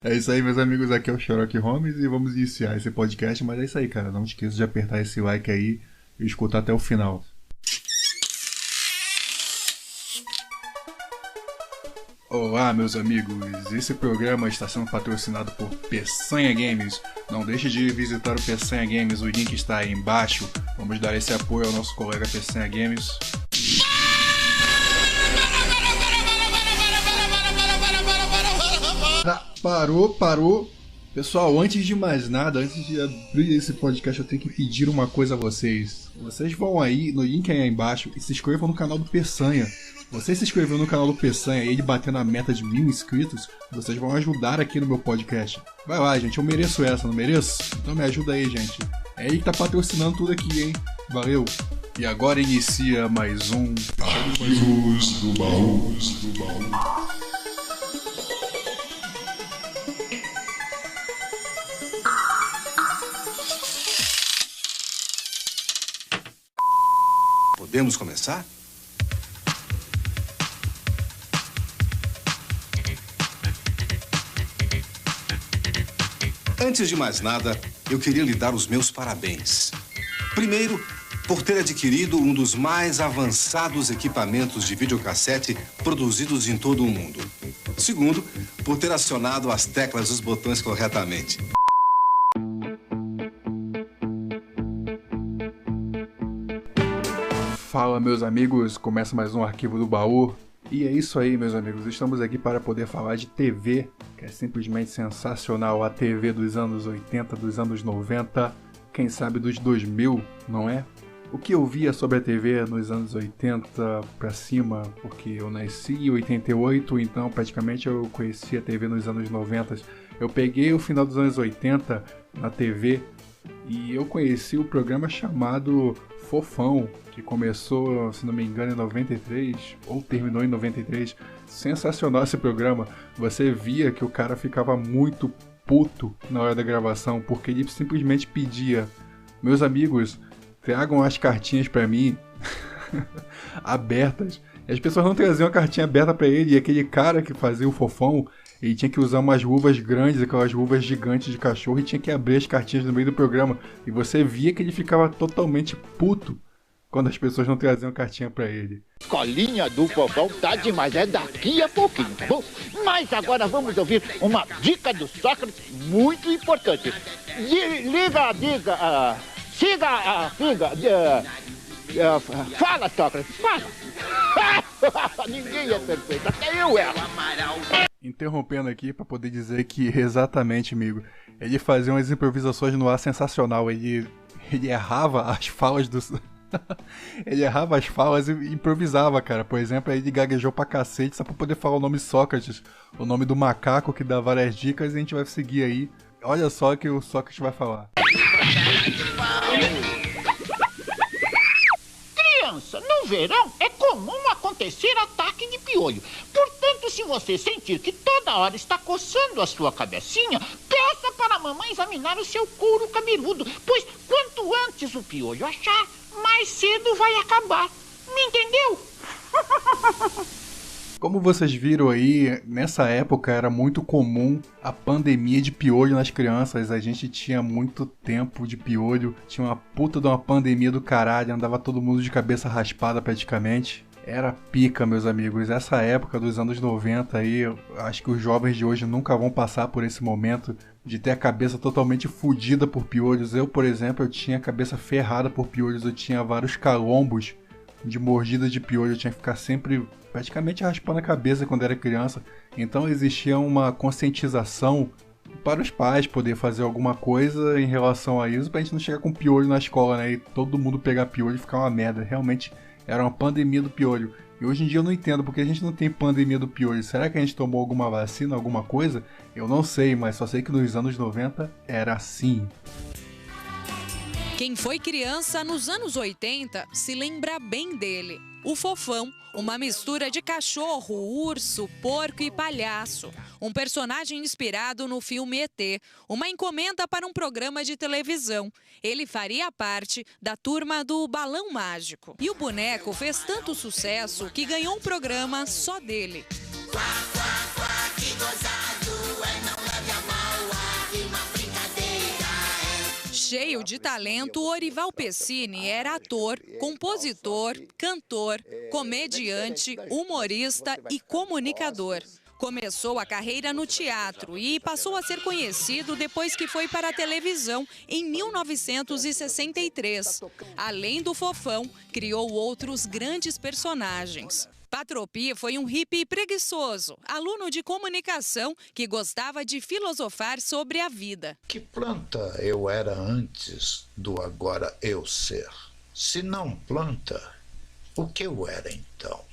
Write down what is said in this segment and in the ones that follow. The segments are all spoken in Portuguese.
É isso aí, meus amigos, aqui é o Sherlock Holmes e vamos iniciar esse podcast, mas é isso aí, cara, não esqueça de apertar esse like aí e escutar até o final. Olá, meus amigos, esse programa está sendo patrocinado por Peçanha Games. Não deixe de visitar o Peçanha Games, o link está aí embaixo. Vamos dar esse apoio ao nosso colega Peçanha Games. Parou. Pessoal, antes de mais nada, antes de abrir esse podcast, eu tenho que pedir uma coisa a vocês. Vocês vão aí, no link aí embaixo, e se inscrevam no canal do Peçanha. Vocês se inscrevendo no canal do Peçanha e ele batendo a meta de 1000 inscritos, vocês vão ajudar aqui no meu podcast. Vai lá, gente, eu mereço essa, não mereço? Então me ajuda aí, gente. É ele que tá patrocinando tudo aqui, hein? Valeu! E agora inicia mais um Arquivos do Baú. Podemos começar? Antes de mais nada, eu queria lhe dar os meus parabéns. Primeiro, por ter adquirido um dos mais avançados equipamentos de videocassete produzidos em todo o mundo. Segundo, por ter acionado as teclas dos botões corretamente. Fala, meus amigos, começa mais um Arquivo do Baú. E é isso aí, meus amigos, estamos aqui para poder falar de TV, que é simplesmente sensacional, a TV dos anos 80, dos anos 90, quem sabe dos 2000, não é? O que eu via sobre a TV nos anos 80 pra cima, porque eu nasci em 88, então praticamente eu conheci a TV nos anos 90. Eu peguei o final dos anos 80 na TV e eu conheci o programa chamado Fofão, que começou, se não me engano, em 93, ou terminou em 93. Sensacional esse programa. Você via que o cara ficava muito puto na hora da gravação, porque ele simplesmente pedia: meus amigos, tragam as cartinhas pra mim, abertas. E as pessoas não traziam a cartinha aberta pra ele, e aquele cara que fazia o Fofão, ele tinha que usar umas luvas grandes, aquelas luvas gigantes de cachorro, e tinha que abrir as cartinhas no meio do programa. E você via que ele ficava totalmente puto quando as pessoas não traziam cartinha pra ele. Escolinha do Fofão tá demais, é daqui a pouquinho, tá bom? Mas agora vamos ouvir uma dica do Sócrates muito importante. Fala, Sócrates, fala. Ninguém é perfeito, até eu erro. Interrompendo aqui para poder dizer que, exatamente, amigo, ele fazia umas improvisações no ar sensacional. Ele errava as falas do... ele errava as falas e improvisava, cara. Por exemplo, ele gaguejou pra cacete só pra poder falar o nome Sócrates, o nome do macaco que dá várias dicas, e a gente vai seguir aí. Olha só o que o Sócrates vai falar. Criança, no verão é comum acontecer ataque de piolho. Portanto, se você sentir que toda hora está coçando a sua cabecinha, peça para a mamãe examinar o seu couro cabeludo, pois quanto antes o piolho achar, mais cedo vai acabar. Me entendeu? Como vocês viram aí, nessa época era muito comum a pandemia de piolho nas crianças. A gente tinha muito tempo de piolho, tinha uma puta de uma pandemia do caralho, andava todo mundo de cabeça raspada praticamente. Era pica, meus amigos. Essa época dos anos 90 aí, acho que os jovens de hoje nunca vão passar por esse momento de ter a cabeça totalmente fodida por piolhos. Eu, por exemplo, eu tinha a cabeça ferrada por piolhos, eu tinha vários calombos de mordida de piolho, eu tinha que ficar sempre praticamente raspando a cabeça quando era criança. Então existia uma conscientização para os pais poder fazer alguma coisa em relação a isso, pra gente não chegar com piolho na escola, né, e todo mundo pegar piolho e ficar uma merda. Realmente era uma pandemia do piolho. E hoje em dia eu não entendo porque a gente não tem pandemia do piolho. Será que a gente tomou alguma vacina, alguma coisa? Eu não sei, mas só sei que nos anos 90 era assim. Quem foi criança nos anos 80 se lembra bem dele. O Fofão, uma mistura de cachorro, urso, porco e palhaço. Um personagem inspirado no filme ET, uma encomenda para um programa de televisão. Ele faria parte da turma do Balão Mágico. E o boneco fez tanto sucesso que ganhou um programa só dele. Quá, quá, quá, que gozado, não leve a Cheio de talento, Orival Pessini era ator, compositor, cantor, comediante, humorista e comunicador. Começou a carreira no teatro e passou a ser conhecido depois que foi para a televisão em 1963. Além do Fofão, criou outros grandes personagens. Patropi foi um hippie preguiçoso, aluno de comunicação que gostava de filosofar sobre a vida. Que planta eu era antes do agora eu ser? Se não planta, o que eu era então?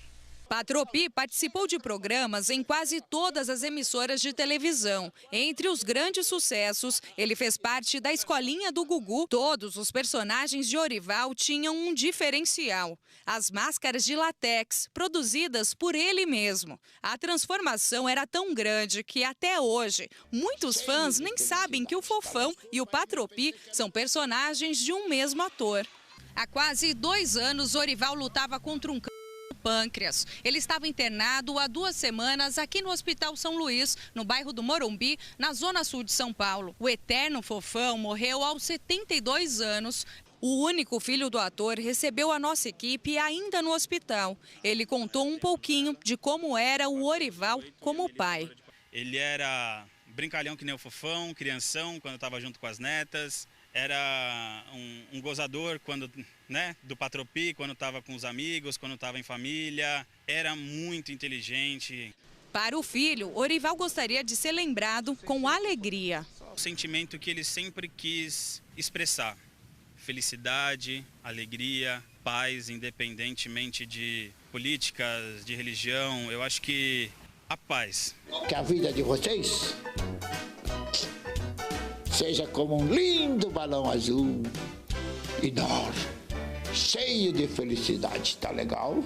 Patropi participou de programas em quase todas as emissoras de televisão. Entre os grandes sucessos, ele fez parte da Escolinha do Gugu. Todos os personagens de Orival tinham um diferencial: as máscaras de látex, produzidas por ele mesmo. A transformação era tão grande que, até hoje, muitos fãs nem sabem que o Fofão e o Patropi são personagens de um mesmo ator. Há quase 2 anos, Orival lutava contra um pâncreas. Ele estava internado há 2 semanas aqui no Hospital São Luís, no bairro do Morumbi, na zona sul de São Paulo. O eterno Fofão morreu aos 72 anos. O único filho do ator recebeu a nossa equipe ainda no hospital. Ele contou um pouquinho de como era o Orival como pai. Ele era brincalhão que nem o Fofão, crianção quando estava junto com as netas. Era um gozador quando, do Patropi, quando estava com os amigos, quando estava em família. Era muito inteligente. Para o filho, Orival gostaria de ser lembrado com alegria. O sentimento que ele sempre quis expressar: felicidade, alegria, paz, independentemente de políticas, de religião. Eu acho que a paz. Que a vida de vocês seja como um lindo balão azul, enorme, cheio de felicidade, tá legal?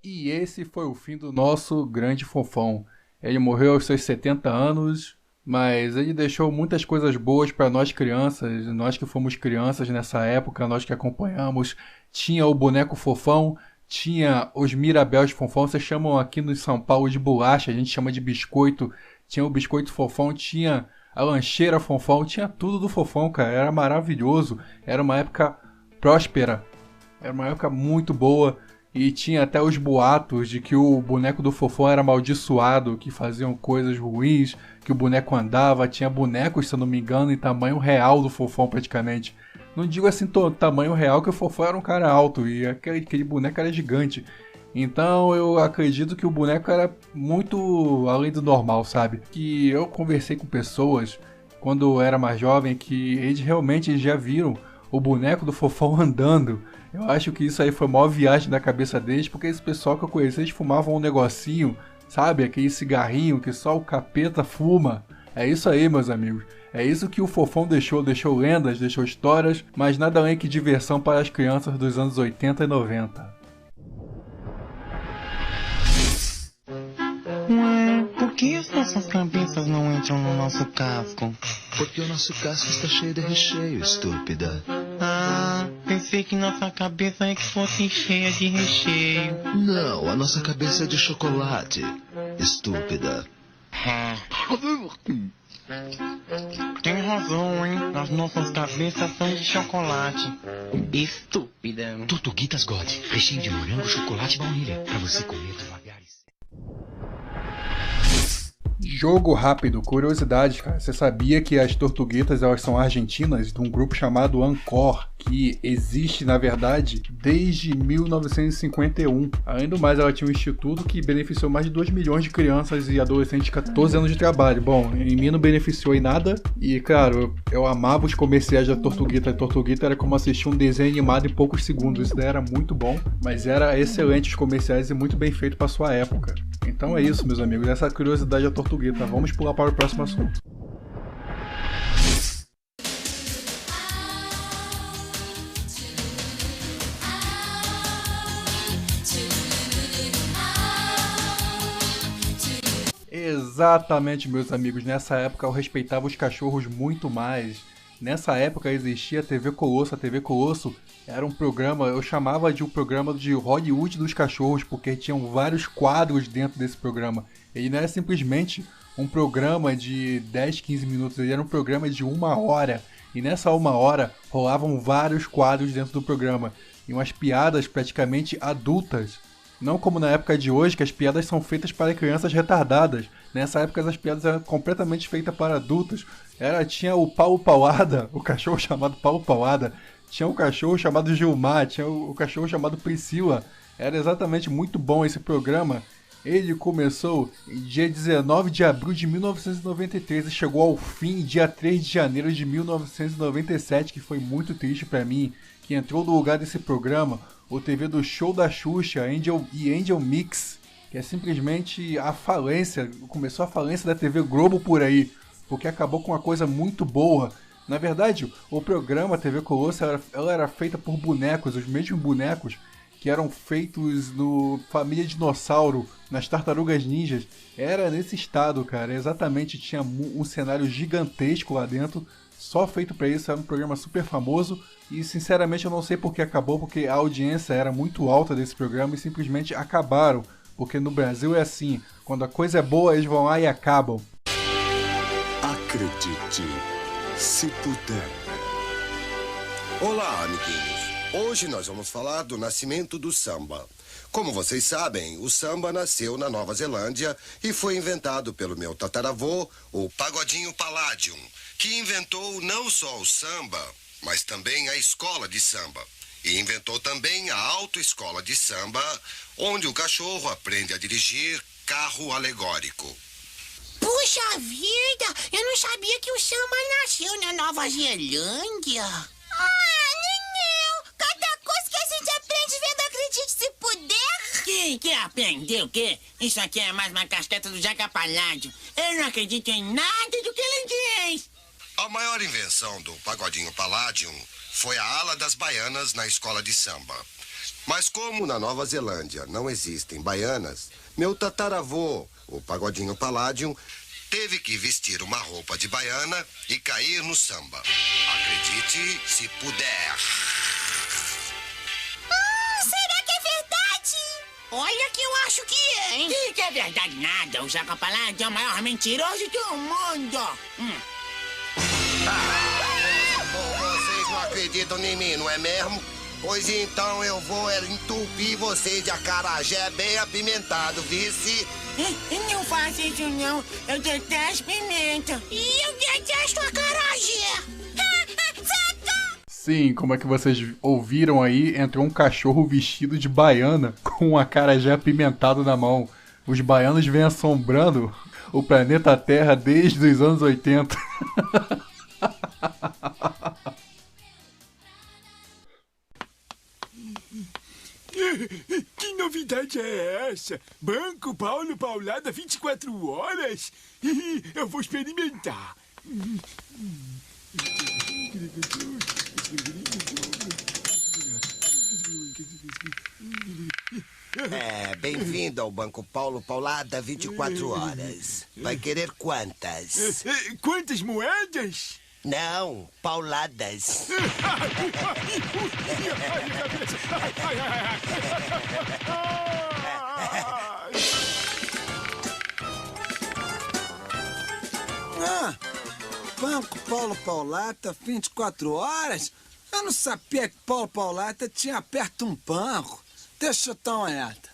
E esse foi o fim do nosso grande Fofão. Ele morreu aos seus 70 anos, mas ele deixou muitas coisas boas para nós crianças, nós que fomos crianças nessa época, nós que acompanhamos. Tinha o boneco Fofão, tinha os Mirabéis Fofão, vocês chamam aqui no São Paulo de bolacha, a gente chama de biscoito. Tinha o biscoito Fofão, tinha a lancheira Fofão, tinha tudo do Fofão, cara. Era maravilhoso, era uma época próspera, era uma época muito boa. E tinha até os boatos de que o boneco do Fofão era amaldiçoado, que faziam coisas ruins, que o boneco andava. Tinha bonecos, se eu não me engano, em tamanho real do Fofão praticamente. Não digo assim tamanho real, que o Fofão era um cara alto e aquele boneco era gigante. Então eu acredito que o boneco era muito além do normal, sabe? Que eu conversei com pessoas quando eu era mais jovem que eles realmente já viram o boneco do Fofão andando. Eu acho que isso aí foi a maior viagem da cabeça deles, porque esse pessoal que eu conheci, eles fumavam um negocinho, sabe? Aquele cigarrinho que só o capeta fuma. É isso aí, meus amigos. É isso que o Fofão deixou lendas, deixou histórias, mas nada além que diversão para as crianças dos anos 80 e 90. Por que as nossas cabeças não entram no nosso casco? Porque o nosso casco está cheio de recheio, estúpida. Ah, pensei que nossa cabeça é que fosse cheia de recheio. Não, a nossa cabeça é de chocolate, estúpida. Tem razão, hein? As nossas cabeças são de chocolate. Estúpida. Tortuguitas God, recheio de morango, chocolate e baunilha, pra você comer devagar. Jogo rápido, curiosidade, cara. Você sabia que as Tortuguitas elas são argentinas, de um grupo chamado Ancor, que existe, na verdade, desde 1951. Além do mais, ela tinha um instituto que beneficiou mais de 2 milhões de crianças e adolescentes de 14 anos de trabalho. Bom, em mim não beneficiou em nada. E, claro, eu amava os comerciais da Tortuguita. A Tortuguita era como assistir um desenho animado em poucos segundos. Isso daí era muito bom, mas era excelente os comerciais e muito bem feito para sua época. Então é isso, meus amigos. Essa curiosidade da Tortuguita. Vamos pular para o próximo assunto. Exatamente, meus amigos. Nessa época eu respeitava os cachorros muito mais. Nessa época existia a TV Colosso. A TV Colosso era um programa, eu chamava de um programa de Hollywood dos cachorros, porque tinham vários quadros dentro desse programa. Ele não era simplesmente um programa de 10, 15 minutos, ele era um programa de 1 hora. E nessa 1 hora rolavam vários quadros dentro do programa. E umas piadas praticamente adultas. Não como na época de hoje, que as piadas são feitas para crianças retardadas. Nessa época as piadas eram completamente feitas para adultos. Tinha o Paulo Paulada, o cachorro chamado Paulo Paulada. Tinha o cachorro chamado Gilmar, tinha o cachorro chamado Priscila. Era exatamente muito bom esse programa. Ele começou em dia 19 de abril de 1993 e chegou ao fim dia 3 de janeiro de 1997, que foi muito triste pra mim, que entrou no lugar desse programa o TV do Show da Xuxa Angel Mix, que é simplesmente a falência, começou a falência da TV Globo por aí, porque acabou com uma coisa muito boa. Na verdade, o programa TV Colosso ela era feita por bonecos, os mesmos bonecos que eram feitos no Família Dinossauro, nas Tartarugas Ninjas. Era nesse estado, cara. Exatamente, tinha um cenário gigantesco lá dentro, só feito pra isso. Era um programa super famoso e, sinceramente, eu não sei por que acabou, porque a audiência era muito alta desse programa e simplesmente acabaram. Porque no Brasil é assim, quando a coisa é boa, eles vão lá e acabam. Acredite, se puder. Olá, amiguinhos. Hoje nós vamos falar do nascimento do samba. Como vocês sabem, o samba nasceu na Nova Zelândia e foi inventado pelo meu tataravô, o Pagodinho Palladium, que inventou não só o samba, mas também a escola de samba. E inventou também a autoescola de samba, onde o cachorro aprende a dirigir carro alegórico. Puxa vida, eu não sabia que o samba nasceu na Nova Zelândia. Cada coisa que a gente aprende vendo Acredite Se Puder. Que aprender o quê? Isso aqui é mais uma casqueta do Jaca Paládio. Eu não acredito em nada do que ele diz. A maior invenção do Pagodinho Palladium foi a ala das baianas na escola de samba. Mas como na Nova Zelândia não existem baianas, meu tataravô, o Pagodinho Palladium, teve que vestir uma roupa de baiana e cair no samba. Acredite se puder. Será que é verdade? Olha que eu acho que é, hein? E que é verdade nada. O Jaca Paládio é o maior mentiroso do mundo. Vocês não acreditam em mim, não é mesmo? Pois então eu vou entupir vocês de acarajé bem apimentado, vice? Não faça isso não. Eu detesto pimenta. E eu detesto acarajé. Sim, como é que vocês ouviram aí, entrou um cachorro vestido de baiana com um acarajé apimentado na mão. Os baianos vêm assombrando o planeta Terra desde os anos 80. Que novidade é essa? Banco Paulo Paulada 24 horas? Eu vou experimentar. Bem-vindo ao Banco Paulo Paulada 24 horas. Vai querer quantas? Quantas moedas? Não, pauladas. Banco Paulo Paulata 24 horas? Eu não sabia que Paulo Paulata tinha perto um banco. Deixa eu dar uma olhada.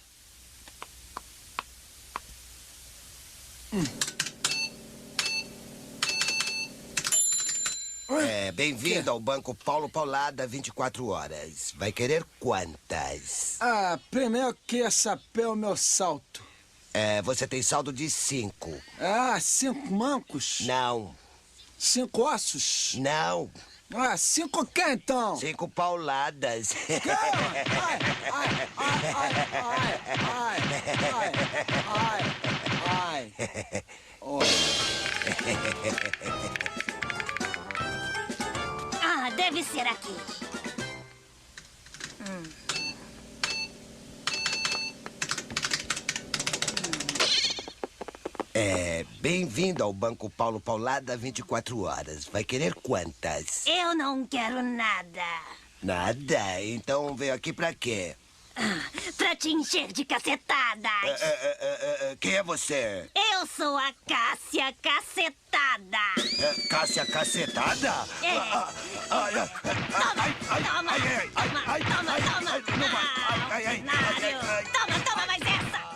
Bem-vindo ao Banco Paulo Paulada 24 horas. Vai querer quantas? Primeiro queria saber o meu saldo. Você tem saldo de 5. 5 mancos? Não. 5 ossos? Não. 5 o quê, então? 5 pauladas. Deve ser aqui. Bem-vindo ao Banco Paulo Paulada 24 horas. Vai querer quantas? Eu não quero nada. Nada? Então veio aqui pra quê? pra te encher de cacetadas. Quem é você? Eu sou a Cássia Cacetada. Cássia Cacetada? É. Toma mais essa.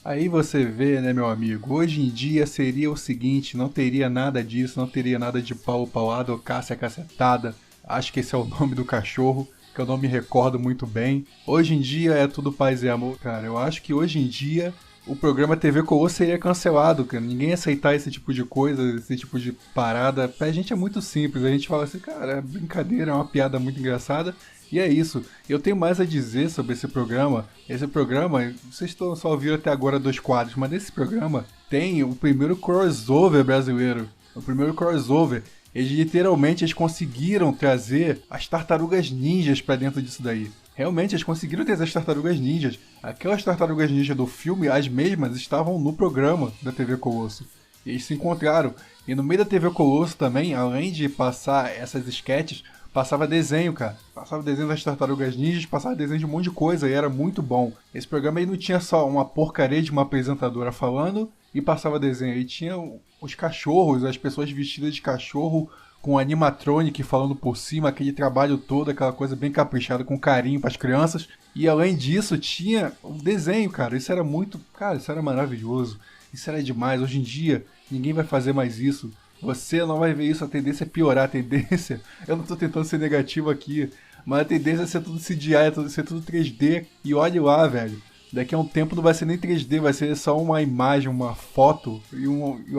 Aí você vê, né, meu amigo, hoje em dia seria o seguinte, não teria nada disso, não teria nada de Paulo Paulado ou Cássia Cacetada. Acho que esse é o nome do cachorro, que eu não me recordo muito bem. Hoje em dia é tudo paz e amor, cara. Eu acho que hoje em dia o programa TV Colosso seria cancelado, cara. Ninguém ia aceitar esse tipo de coisa, esse tipo de parada. Pra gente é muito simples, a gente fala assim, cara, é brincadeira, é uma piada muito engraçada. E é isso. Eu tenho mais a dizer sobre esse programa. Esse programa, vocês só ouviram até agora 2 quadros, mas nesse programa tem o primeiro crossover brasileiro. O primeiro crossover. Eles conseguiram trazer as Tartarugas Ninjas pra dentro disso daí. Realmente, eles conseguiram trazer as Tartarugas Ninjas. Aquelas Tartarugas Ninjas do filme, as mesmas, estavam no programa da TV Colosso. E eles se encontraram. E no meio da TV Colosso também, além de passar essas sketches, passava desenho, cara. Passava desenho das Tartarugas Ninjas, passava desenho de um monte de coisa e era muito bom. Esse programa aí não tinha só uma porcaria de uma apresentadora falando e passava desenho. Aí tinha os cachorros, as pessoas vestidas de cachorro com animatronic falando por cima, aquele trabalho todo, aquela coisa bem caprichada, com carinho para as crianças. E além disso, tinha o desenho, cara. Isso era muito... Cara, isso era maravilhoso. Isso era demais. Hoje em dia, ninguém vai fazer mais isso. Você não vai ver isso, a tendência é piorar, a tendência... Eu não tô tentando ser negativo aqui, mas a tendência é ser tudo CGI, é ser tudo 3D. E olhe lá, velho, daqui a um tempo não vai ser nem 3D, vai ser só uma imagem, uma foto e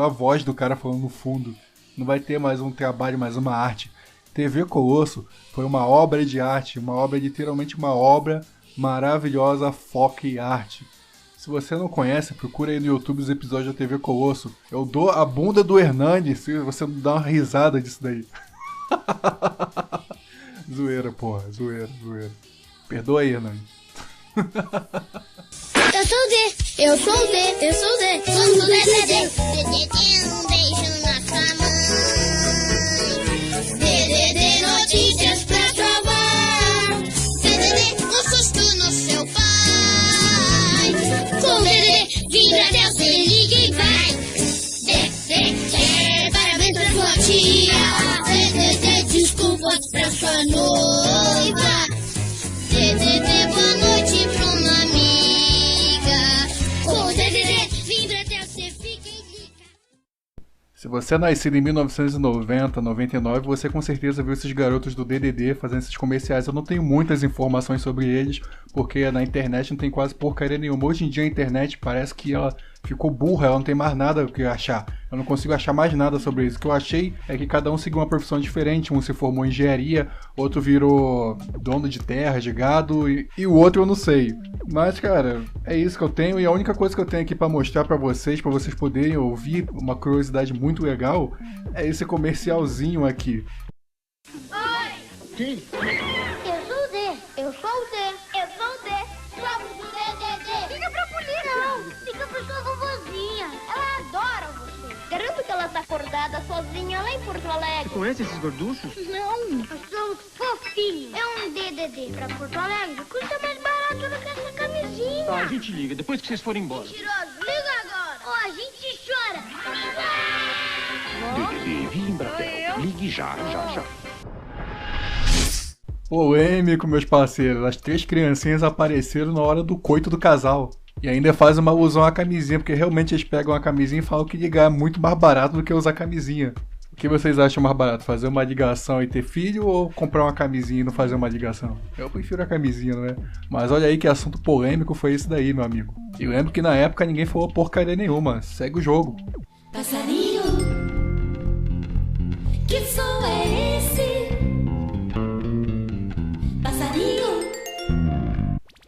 a voz do cara falando no fundo. Não vai ter mais um trabalho, mais uma arte. TV Colosso foi uma obra de arte, literalmente uma obra maravilhosa, foco e arte. Se você não conhece, procura aí no YouTube os episódios da TV Colosso. Eu dou a bunda do Hernani se você não dá uma risada disso daí. Zoeira, porra. Zoeira. Perdoa aí, Hernani. Eu sou o D. Eu sou o D. Eu sou o D. Sou o DDD. DDD, um beijo na sua mãe. DDD, notícias pra salvar. DDD, um susto no seu pai. Com DDD, vibra até o seu liga e vai. DDD, parabéns pra sua tia. DDD, desculpas pra sua noiva. DDD, boa noite pra uma amiga. Com DDD, vibra até o seu fica e liga. Se você é nascido em 1990, 99, você com certeza viu esses garotos do DDD fazendo esses comerciais. Eu não tenho muitas informações sobre eles, porque na internet não tem quase porcaria nenhuma. Hoje em dia a internet parece que ela ficou burra, ela não tem mais nada o que achar. Eu não consigo achar mais nada sobre isso. O que eu achei é que cada um seguiu uma profissão diferente. Um se formou em engenharia, outro virou dono de terra, de gado, e o outro eu não sei. Mas, cara, é isso que eu tenho. E a única coisa que eu tenho aqui pra mostrar pra vocês poderem ouvir, uma curiosidade muito legal, é esse comercialzinho aqui. Oi! Quem? Eu sou o D. Eu sou o D. Eu sou o D. Somos o DDD. Liga pra polícia. Não, liga pra sua vovozinha. Ela adora você. Garanto que ela tá acordada sozinha lá em Porto Alegre. Você conhece esses gorduchos? Não, nós somos fofinhos. É um DDD pra Porto Alegre. Custa mais barato do que essa camisinha. Tá, a gente liga depois que vocês forem embora. Mentiroso, liga agora. Ou a gente chora. DDD, vibra até. Ligue já. Polêmico, meus parceiros. As 3 criancinhas apareceram na hora do coito do casal. E ainda faz uma alusão à camisinha, porque realmente eles pegam a camisinha e falam que ligar é muito mais barato do que usar camisinha. O que vocês acham mais barato? Fazer uma ligação e ter filho ou comprar uma camisinha e não fazer uma ligação? Eu prefiro a camisinha, não é? Mas olha aí que assunto polêmico foi esse daí, meu amigo. E lembro que na época ninguém falou porcaria nenhuma. Segue o jogo. Passarinho, que som é esse? Passarinho.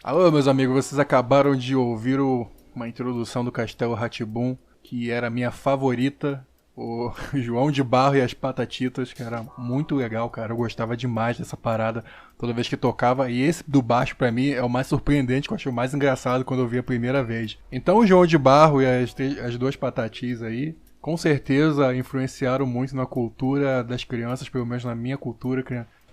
Alô, meus amigos, vocês acabaram de ouvir uma introdução do Castelo Rá-Tim-Bum, que era a minha favorita, o João de Barro e as Patatitas, que era muito legal, cara. Eu gostava demais dessa parada toda vez que tocava. E esse do baixo, pra mim, é o mais surpreendente, que eu achei o mais engraçado quando eu vi a primeira vez. Então o João de Barro e as 2 Patatis aí, com certeza influenciaram muito na cultura das crianças, pelo menos na minha cultura,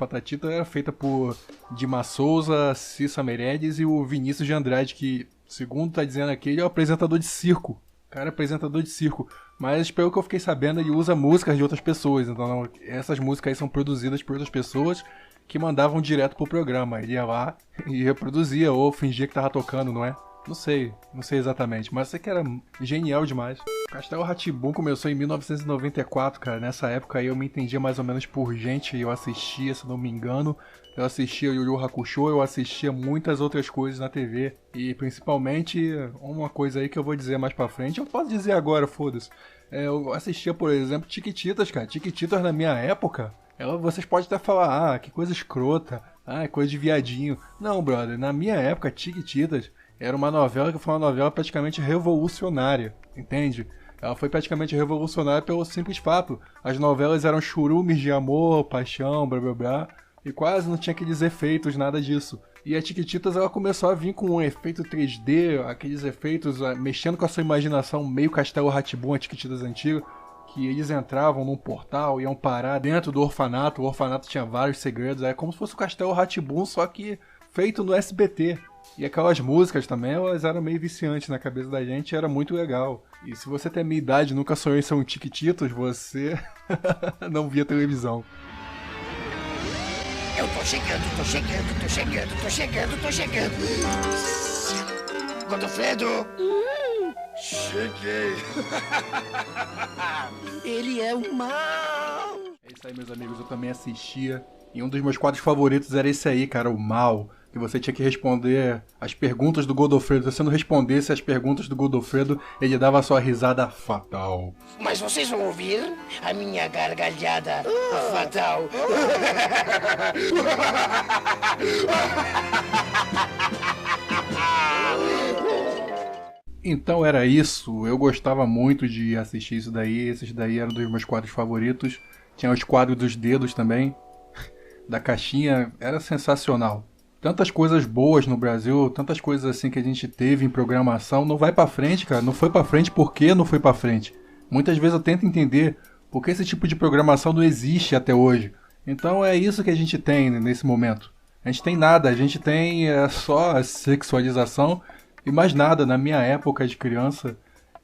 Patatita era feita por Dima Souza, Cissa Meirelles e o Vinícius de Andrade, que, segundo tá dizendo aqui, ele é o apresentador de circo. Cara, apresentador de circo. Mas pelo que eu fiquei sabendo, ele usa músicas de outras pessoas. Então essas músicas aí são produzidas por outras pessoas que mandavam direto pro programa. Ele ia lá e reproduzia ou fingia que tava tocando, não é? Não sei exatamente, mas sei que era genial demais. Castelo Rá-Tim-Bum começou em 1994, cara. Nessa época aí eu me entendia mais ou menos por gente, eu assistia, se não me engano. Eu assistia Yu Yu Hakusho, eu assistia muitas outras coisas na TV. E principalmente, uma coisa aí que eu vou dizer mais pra frente, eu posso dizer agora, foda-se. Eu assistia, por exemplo, Chiquititas, cara. Chiquititas na minha época, vocês podem até falar, que coisa escrota, é coisa de viadinho. Não, brother, na minha época, Chiquititas era uma novela que foi uma novela praticamente revolucionária, entende? Ela foi praticamente revolucionária pelo simples fato. As novelas eram churumes de amor, paixão, blá blá blá, e quase não tinha aqueles efeitos, nada disso. E a Chiquititas ela começou a vir com um efeito 3D, aqueles efeitos mexendo com a sua imaginação, meio Castelo Rá-Tim-Bum, a Chiquititas antiga, que eles entravam num portal, iam parar dentro do orfanato, o orfanato tinha vários segredos, é como se fosse o Castelo Rá-Tim-Bum, só que feito no SBT. E aquelas músicas também, elas eram meio viciantes na cabeça da gente, era muito legal. E se você tem a minha idade e nunca sonhou em ser um Chiquititos, você não via televisão. Eu tô chegando. Godofredo! Cheguei! Ele é o mal! É isso aí, meus amigos, eu também assistia. E um dos meus quadros favoritos era esse aí, cara, o Mal. Que você tinha que responder as perguntas do Godofredo. Se você não respondesse as perguntas do Godofredo, ele dava a sua risada fatal. Mas vocês vão ouvir a minha gargalhada fatal. Então era isso. Eu gostava muito de assistir isso daí. Esses daí eram dos meus quadros favoritos. Tinha os quadros dos dedos também. Da caixinha. Era sensacional. Tantas coisas boas no Brasil, tantas coisas assim que a gente teve em programação, não vai pra frente, cara. Não foi pra frente, por que não foi pra frente? Muitas vezes eu tento entender por que esse tipo de programação não existe até hoje. Então é isso que a gente tem nesse momento. A gente tem nada, a gente tem só a sexualização e mais nada. Na minha época de criança,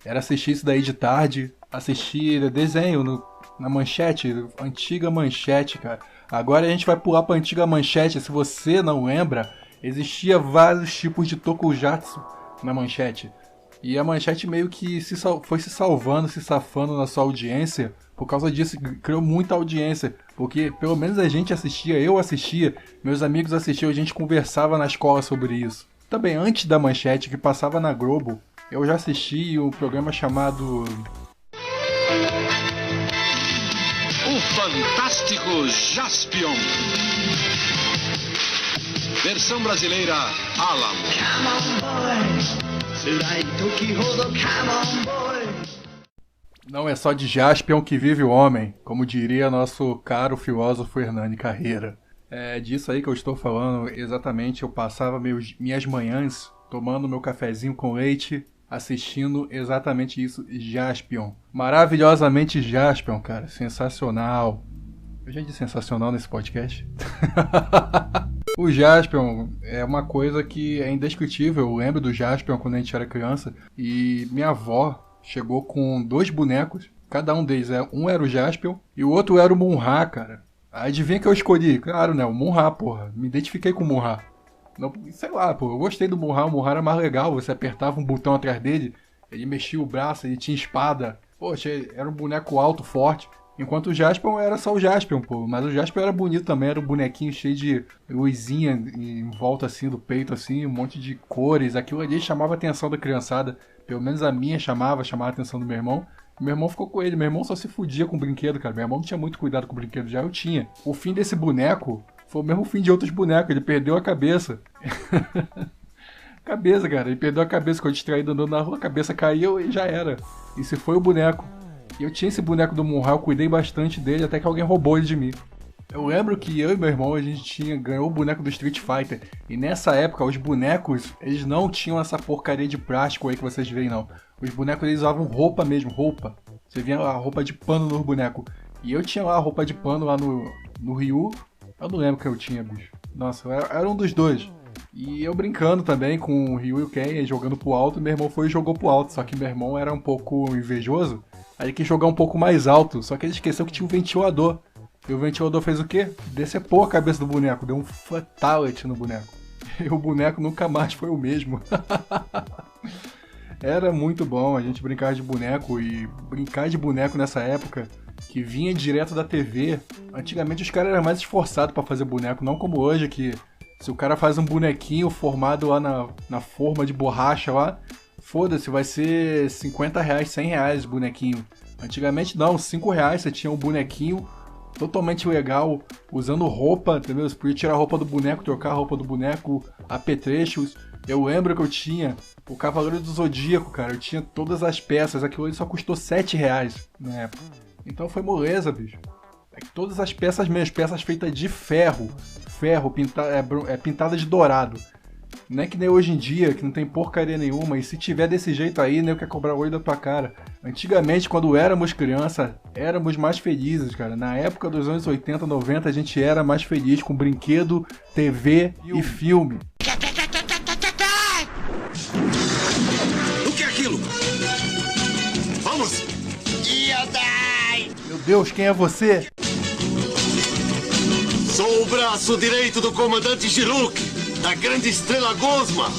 era assistir isso daí de tarde, assistir desenho na manchete, antiga manchete, cara. Agora a gente vai pular pra antiga manchete. Se você não lembra, existia vários tipos de tokusatsu na manchete. E a manchete meio que foi se salvando, se safando na sua audiência. Por causa disso, criou muita audiência. Porque pelo menos a gente assistia, eu assistia, meus amigos assistiam, a gente conversava na escola sobre isso. Também antes da manchete, que passava na Globo, eu já assisti um programa chamado... O Fantástico Jaspion. Versão brasileira, Alan. Não é só de Jaspion que vive o homem, como diria nosso caro filósofo Hernani Carreira. É disso aí que eu estou falando exatamente. Eu passava minhas manhãs tomando meu cafezinho com leite, assistindo exatamente isso, Jaspion. Maravilhosamente Jaspion, cara. Sensacional. Eu já disse sensacional nesse podcast. O Jaspion é uma coisa que é indescritível. Eu lembro do Jaspion quando a gente era criança. E minha avó chegou com 2 bonecos. Cada um deles, um era o Jaspion e o outro era o Munra, cara. Adivinha que eu escolhi? Claro, né? O Munra, porra. Me identifiquei com o Munra. Não, sei lá, pô, eu gostei do Munra. O Munra era mais legal, você apertava um botão atrás dele, ele mexia o braço, ele tinha espada. Poxa, era um boneco alto, forte. Enquanto o Jaspion era só o Jaspion, pô. Mas o Jaspion era bonito também, era um bonequinho cheio de luzinha em volta assim do peito, assim, um monte de cores. Aquilo ali chamava a atenção da criançada. Pelo menos a minha chamava a atenção do meu irmão. Meu irmão ficou com ele, meu irmão só se fudia com o brinquedo, cara. Meu irmão não tinha muito cuidado com o brinquedo, já eu tinha. O fim desse boneco foi o mesmo fim de outros bonecos, ele perdeu a cabeça. Cabeça, cara, ele perdeu a cabeça, ficou distraído andando na rua, a cabeça caiu e já era. E se foi o boneco. E eu tinha esse boneco do Munra, eu cuidei bastante dele até que alguém roubou ele de mim. Eu lembro que eu e meu irmão, a gente ganhou o boneco do Street Fighter. E nessa época, os bonecos, eles não tinham essa porcaria de plástico aí que vocês veem, não. Os bonecos, eles usavam roupa mesmo, roupa. Você via a roupa de pano no boneco. E eu tinha lá a roupa de pano lá no Ryu. Eu não lembro que eu tinha, bicho. Nossa, eu era um dos dois. E eu brincando também com o Ryu e o Ken, jogando pro alto, meu irmão foi e jogou pro alto. Só que meu irmão era um pouco invejoso, aí ele quis jogar um pouco mais alto, só que ele esqueceu que tinha um ventilador. E o ventilador fez o quê? Decepou a cabeça do boneco, deu um fatality no boneco. E o boneco nunca mais foi o mesmo. Era muito bom a gente brincar de boneco, e brincar de boneco nessa época, que vinha direto da TV. Antigamente os caras eram mais esforçados pra fazer boneco, não como hoje, que se o cara faz um bonequinho formado lá na forma de borracha lá, foda-se, vai ser 50 reais, 100 reais o bonequinho. Antigamente não, 5 reais você tinha um bonequinho totalmente legal, usando roupa, entendeu? Você podia tirar a roupa do boneco, trocar a roupa do boneco, apetrechos. Eu lembro que eu tinha o Cavaleiro do Zodíaco, cara, eu tinha todas as peças, aquilo ali só custou 7 reais na época. Então foi moleza, bicho. Todas as peças, minhas peças feitas de ferro, pintada de dourado. Não é que nem hoje em dia, que não tem porcaria nenhuma, e se tiver desse jeito aí, nem eu quero cobrar o olho da tua cara. Antigamente, quando éramos criança, éramos mais felizes, cara. Na época dos anos 80, 90, a gente era mais feliz com brinquedo, TV e filme. O que é aquilo? Vamos! Meu Deus, quem é você? Sou o braço direito do comandante Jiruk, da grande estrela Gosma.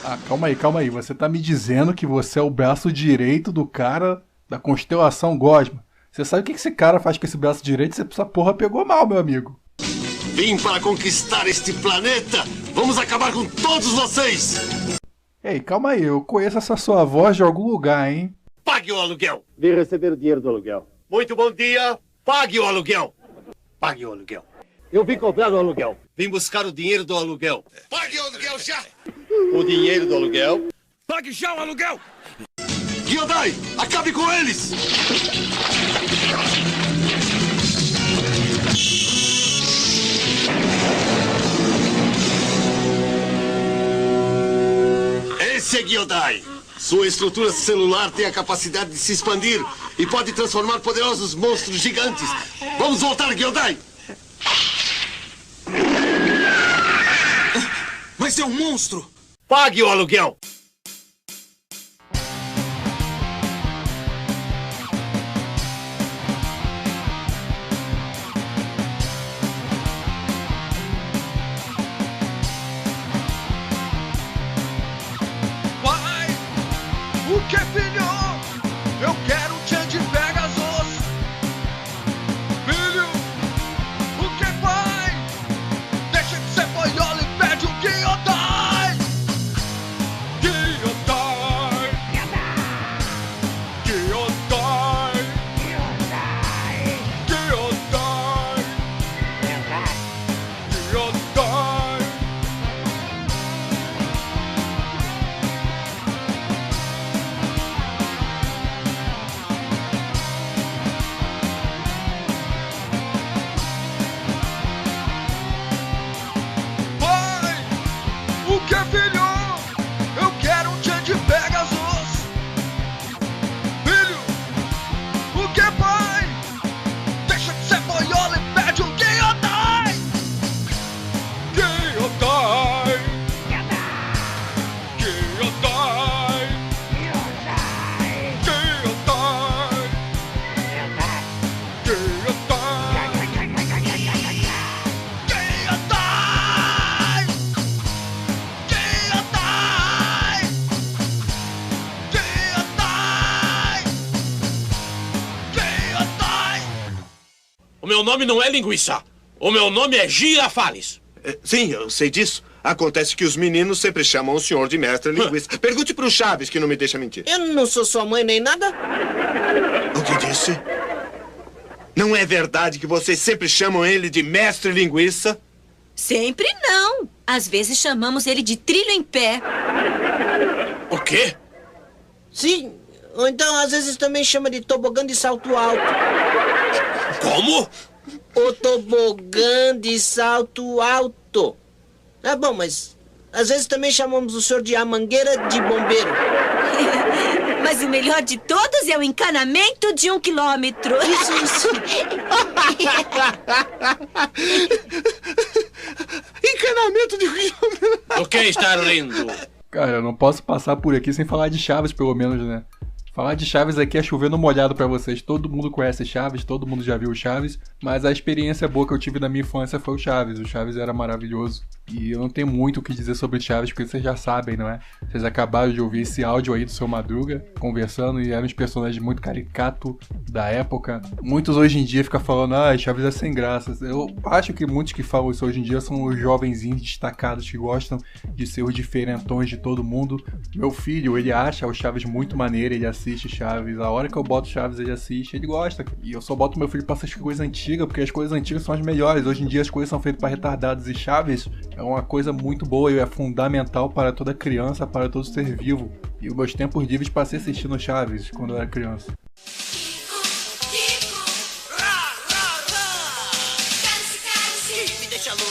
Ah, calma aí. Você tá me dizendo que você é o braço direito do cara da constelação Gosma. Você sabe o que esse cara faz com esse braço direito? Essa porra pegou mal, meu amigo. Vim para conquistar este planeta. Vamos acabar com todos vocês. Ei, calma aí. Eu conheço essa sua voz de algum lugar, hein? Pague o aluguel. Vim receber o dinheiro do aluguel. Muito bom dia. Pague o aluguel. Pague o aluguel. Eu vim comprar o aluguel. Vim buscar o dinheiro do aluguel. Pague o aluguel já! O dinheiro do aluguel. Pague já o aluguel! Gyodai, acabe com eles! Esse é Gyodai. Sua estrutura celular tem a capacidade de se expandir e pode transformar poderosos monstros gigantes. Vamos voltar, Gyodai! Mas é um monstro! Pague o aluguel! Pai, o que, filho? Eu quero o Tchan de Pegasus. Filho, o que, pai? Deixa de ser boiola e pede o Gyodai! Gyodai! Gyodai! Gyodai! Gyodai! Pai, o que, filho? Eu quero um Tchan de Pegasus. Filho, o que, pai? Deixa de ser boiola e pede um Gyodai! Gyodai! Gyodai! O meu nome não é linguiça. O meu nome é Girafales. Sim, eu sei disso. Acontece que os meninos sempre chamam o senhor de mestre linguiça. Pergunte pro Chaves, que não me deixa mentir. Eu não sou sua mãe nem nada. O que disse? Não é verdade que vocês sempre chamam ele de mestre linguiça? Sempre não. Às vezes chamamos ele de trilho em pé. O quê? Sim, ou então às vezes também chama de tobogã de salto alto. Como? O tobogã de salto alto. É bom, mas às vezes também chamamos o senhor de a mangueira de bombeiro. Mas o melhor de todos é o encanamento de 1 quilômetro. Encanamento de 1 quilômetro. O que está rindo? Cara, eu não posso passar por aqui sem falar de Chaves, pelo menos, né? Falar de Chaves aqui é chover no molhado pra vocês. Todo mundo conhece Chaves, todo mundo já viu Chaves. Mas a experiência boa que eu tive na minha infância foi o Chaves. O Chaves era maravilhoso. E eu não tenho muito o que dizer sobre Chaves, porque vocês já sabem, não é? Vocês acabaram de ouvir esse áudio aí do Seu Madruga, conversando, e eram uns personagens muito caricatos da época. Muitos hoje em dia ficam falando, Chaves é sem graça. Eu acho que muitos que falam isso hoje em dia são os jovenzinhos destacados que gostam de ser os diferentões de todo mundo. Meu filho, ele acha o Chaves muito maneiro, ele assiste Chaves. A hora que eu boto Chaves, ele assiste, ele gosta. E eu só boto meu filho pra assistir coisas antigas, porque as coisas antigas são as melhores. Hoje em dia as coisas são feitas para retardados, e Chaves é uma coisa muito boa e é fundamental para toda criança, para todo ser vivo. E os meus tempos livres passei assistindo Chaves quando eu era criança. Me deixa louco.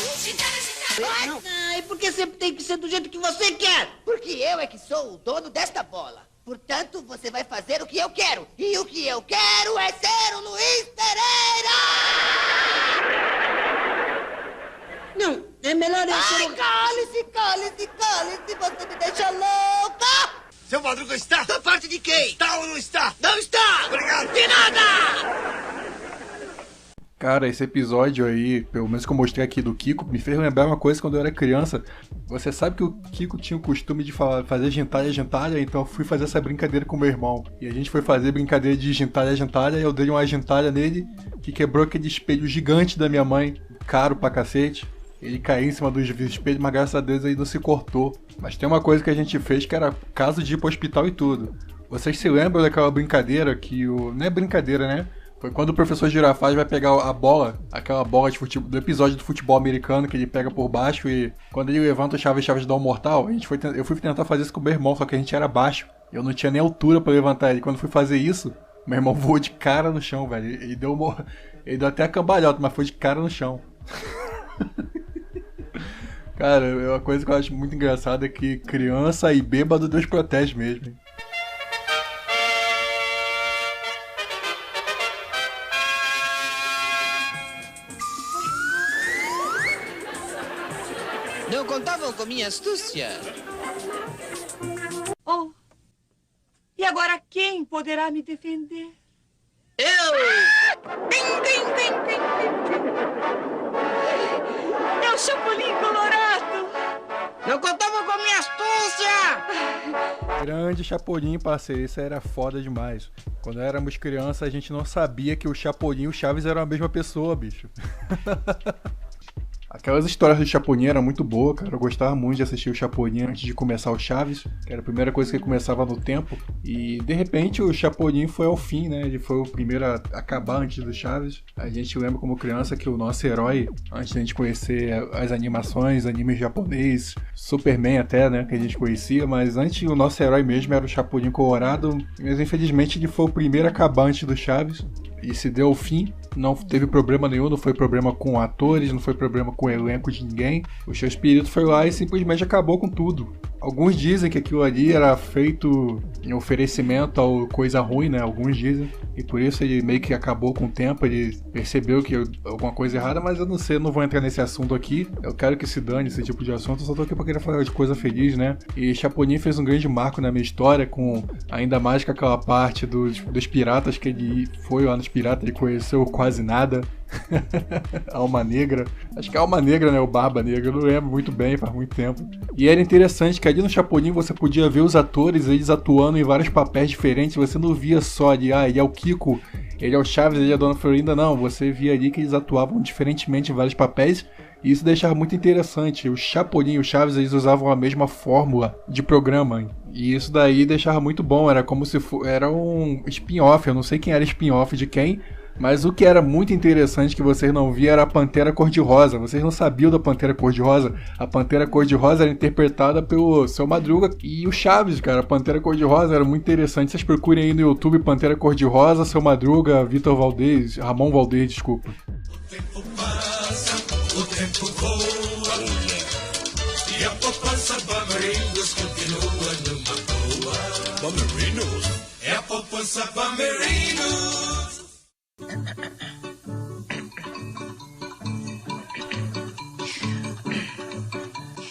E por que sempre tem que ser do jeito que você quer? Porque eu é que sou o dono desta bola. Portanto, você vai fazer o que eu quero. E o que eu quero é ser o Luiz Pereira! Não, é melhor eu ser... Cale-se, você me deixa louca! Seu Madruga está? Da parte de quem? Está ou não está? Não está! Obrigado. De nada! Cara, esse episódio aí, pelo menos que eu mostrei aqui do Kiko, me fez lembrar uma coisa quando eu era criança. Você sabe que o Kiko tinha o costume de fazer gentalha, então eu fui fazer essa brincadeira com meu irmão. E a gente foi fazer brincadeira de gentalha, e eu dei uma gentalha nele que quebrou aquele espelho gigante da minha mãe, caro pra cacete. Ele caiu em cima do espelho, mas graças a Deus aí não se cortou. Mas tem uma coisa que a gente fez que era caso de ir pro hospital e tudo. Vocês se lembram daquela brincadeira que o... Não é brincadeira, né? Foi quando o professor Girafales vai pegar a bola, aquela bola de futebol, do episódio do futebol americano, que ele pega por baixo e quando ele levanta o Chaves dá um mortal, eu fui tentar fazer isso com o meu irmão, só que a gente era baixo. Eu não tinha nem altura pra levantar ele. Quando eu fui fazer isso, meu irmão voou de cara no chão, velho. Ele deu até a cambalhota, mas foi de cara no chão. Cara, uma coisa que eu acho muito engraçada é que criança e bêbado Deus protege mesmo, hein? Não contavam com minha astúcia. Oh, e agora quem poderá me defender? Eu! É o Chapolin Colorado! Não contavam com minha astúcia! Grande Chapolin, parceiro, isso era foda demais. Quando éramos crianças, a gente não sabia que o Chapolin e o Chaves eram a mesma pessoa, bicho. Aquelas histórias do Chapolin eram muito boas, cara. Eu gostava muito de assistir o Chapolin antes de começar o Chaves, que era a primeira coisa que começava no tempo. E, de repente, o Chapolin foi ao fim, né? Ele foi o primeiro a acabar antes do Chaves. A gente lembra como criança que o nosso herói, antes da gente conhecer as animações, animes japonês, Superman até, né? Que a gente conhecia. Mas antes, o nosso herói mesmo era o Chapolin Colorado. Mas, infelizmente, ele foi o primeiro a acabar antes do Chaves. E se deu ao fim. Não teve problema nenhum, não foi problema com atores, não foi problema com o elenco de ninguém. O seu espírito foi lá e simplesmente acabou com tudo. Alguns dizem que aquilo ali era feito em oferecimento ao coisa ruim, né? Alguns dizem. E por isso ele meio que acabou com o tempo, ele percebeu que alguma coisa errada, mas eu não sei, eu não vou entrar nesse assunto aqui. Eu quero que se dane esse tipo de assunto, eu só tô aqui pra querer falar de coisa feliz, né? E Chapolin fez um grande marco na minha história, com ainda mais com aquela parte dos piratas, que ele foi lá nos piratas, ele conheceu quase nada. Alma Negra, acho que é Alma Negra, né? O Barba Negra, eu não lembro muito bem, faz muito tempo. E era interessante que ali no Chapolin você podia ver os atores, eles atuando em vários papéis diferentes. Você não via só ali, ele é o Kiko, ele é o Chaves, ele é a Dona Florinda, não. Você via ali que eles atuavam diferentemente em vários papéis. E isso deixava muito interessante. O Chapolin e o Chaves, eles usavam a mesma fórmula de programa. E isso daí deixava muito bom. Era como se era um spin-off. Eu não sei quem era spin-off de quem. Mas o que era muito interessante que vocês não viam era a Pantera Cor-de-Rosa. Vocês não sabiam da Pantera Cor-de-Rosa? A Pantera Cor-de-Rosa era interpretada pelo Seu Madruga e o Chaves, cara. A Pantera Cor-de-Rosa era muito interessante. Vocês procurem aí no YouTube Pantera Cor-de-Rosa, Seu Madruga, Vitor Valdez, Ramon Valdez, desculpa. O tempo passa, o tempo voa, e a poupança Bamarinos continua numa boa. Bamarinos? Open Submarinos.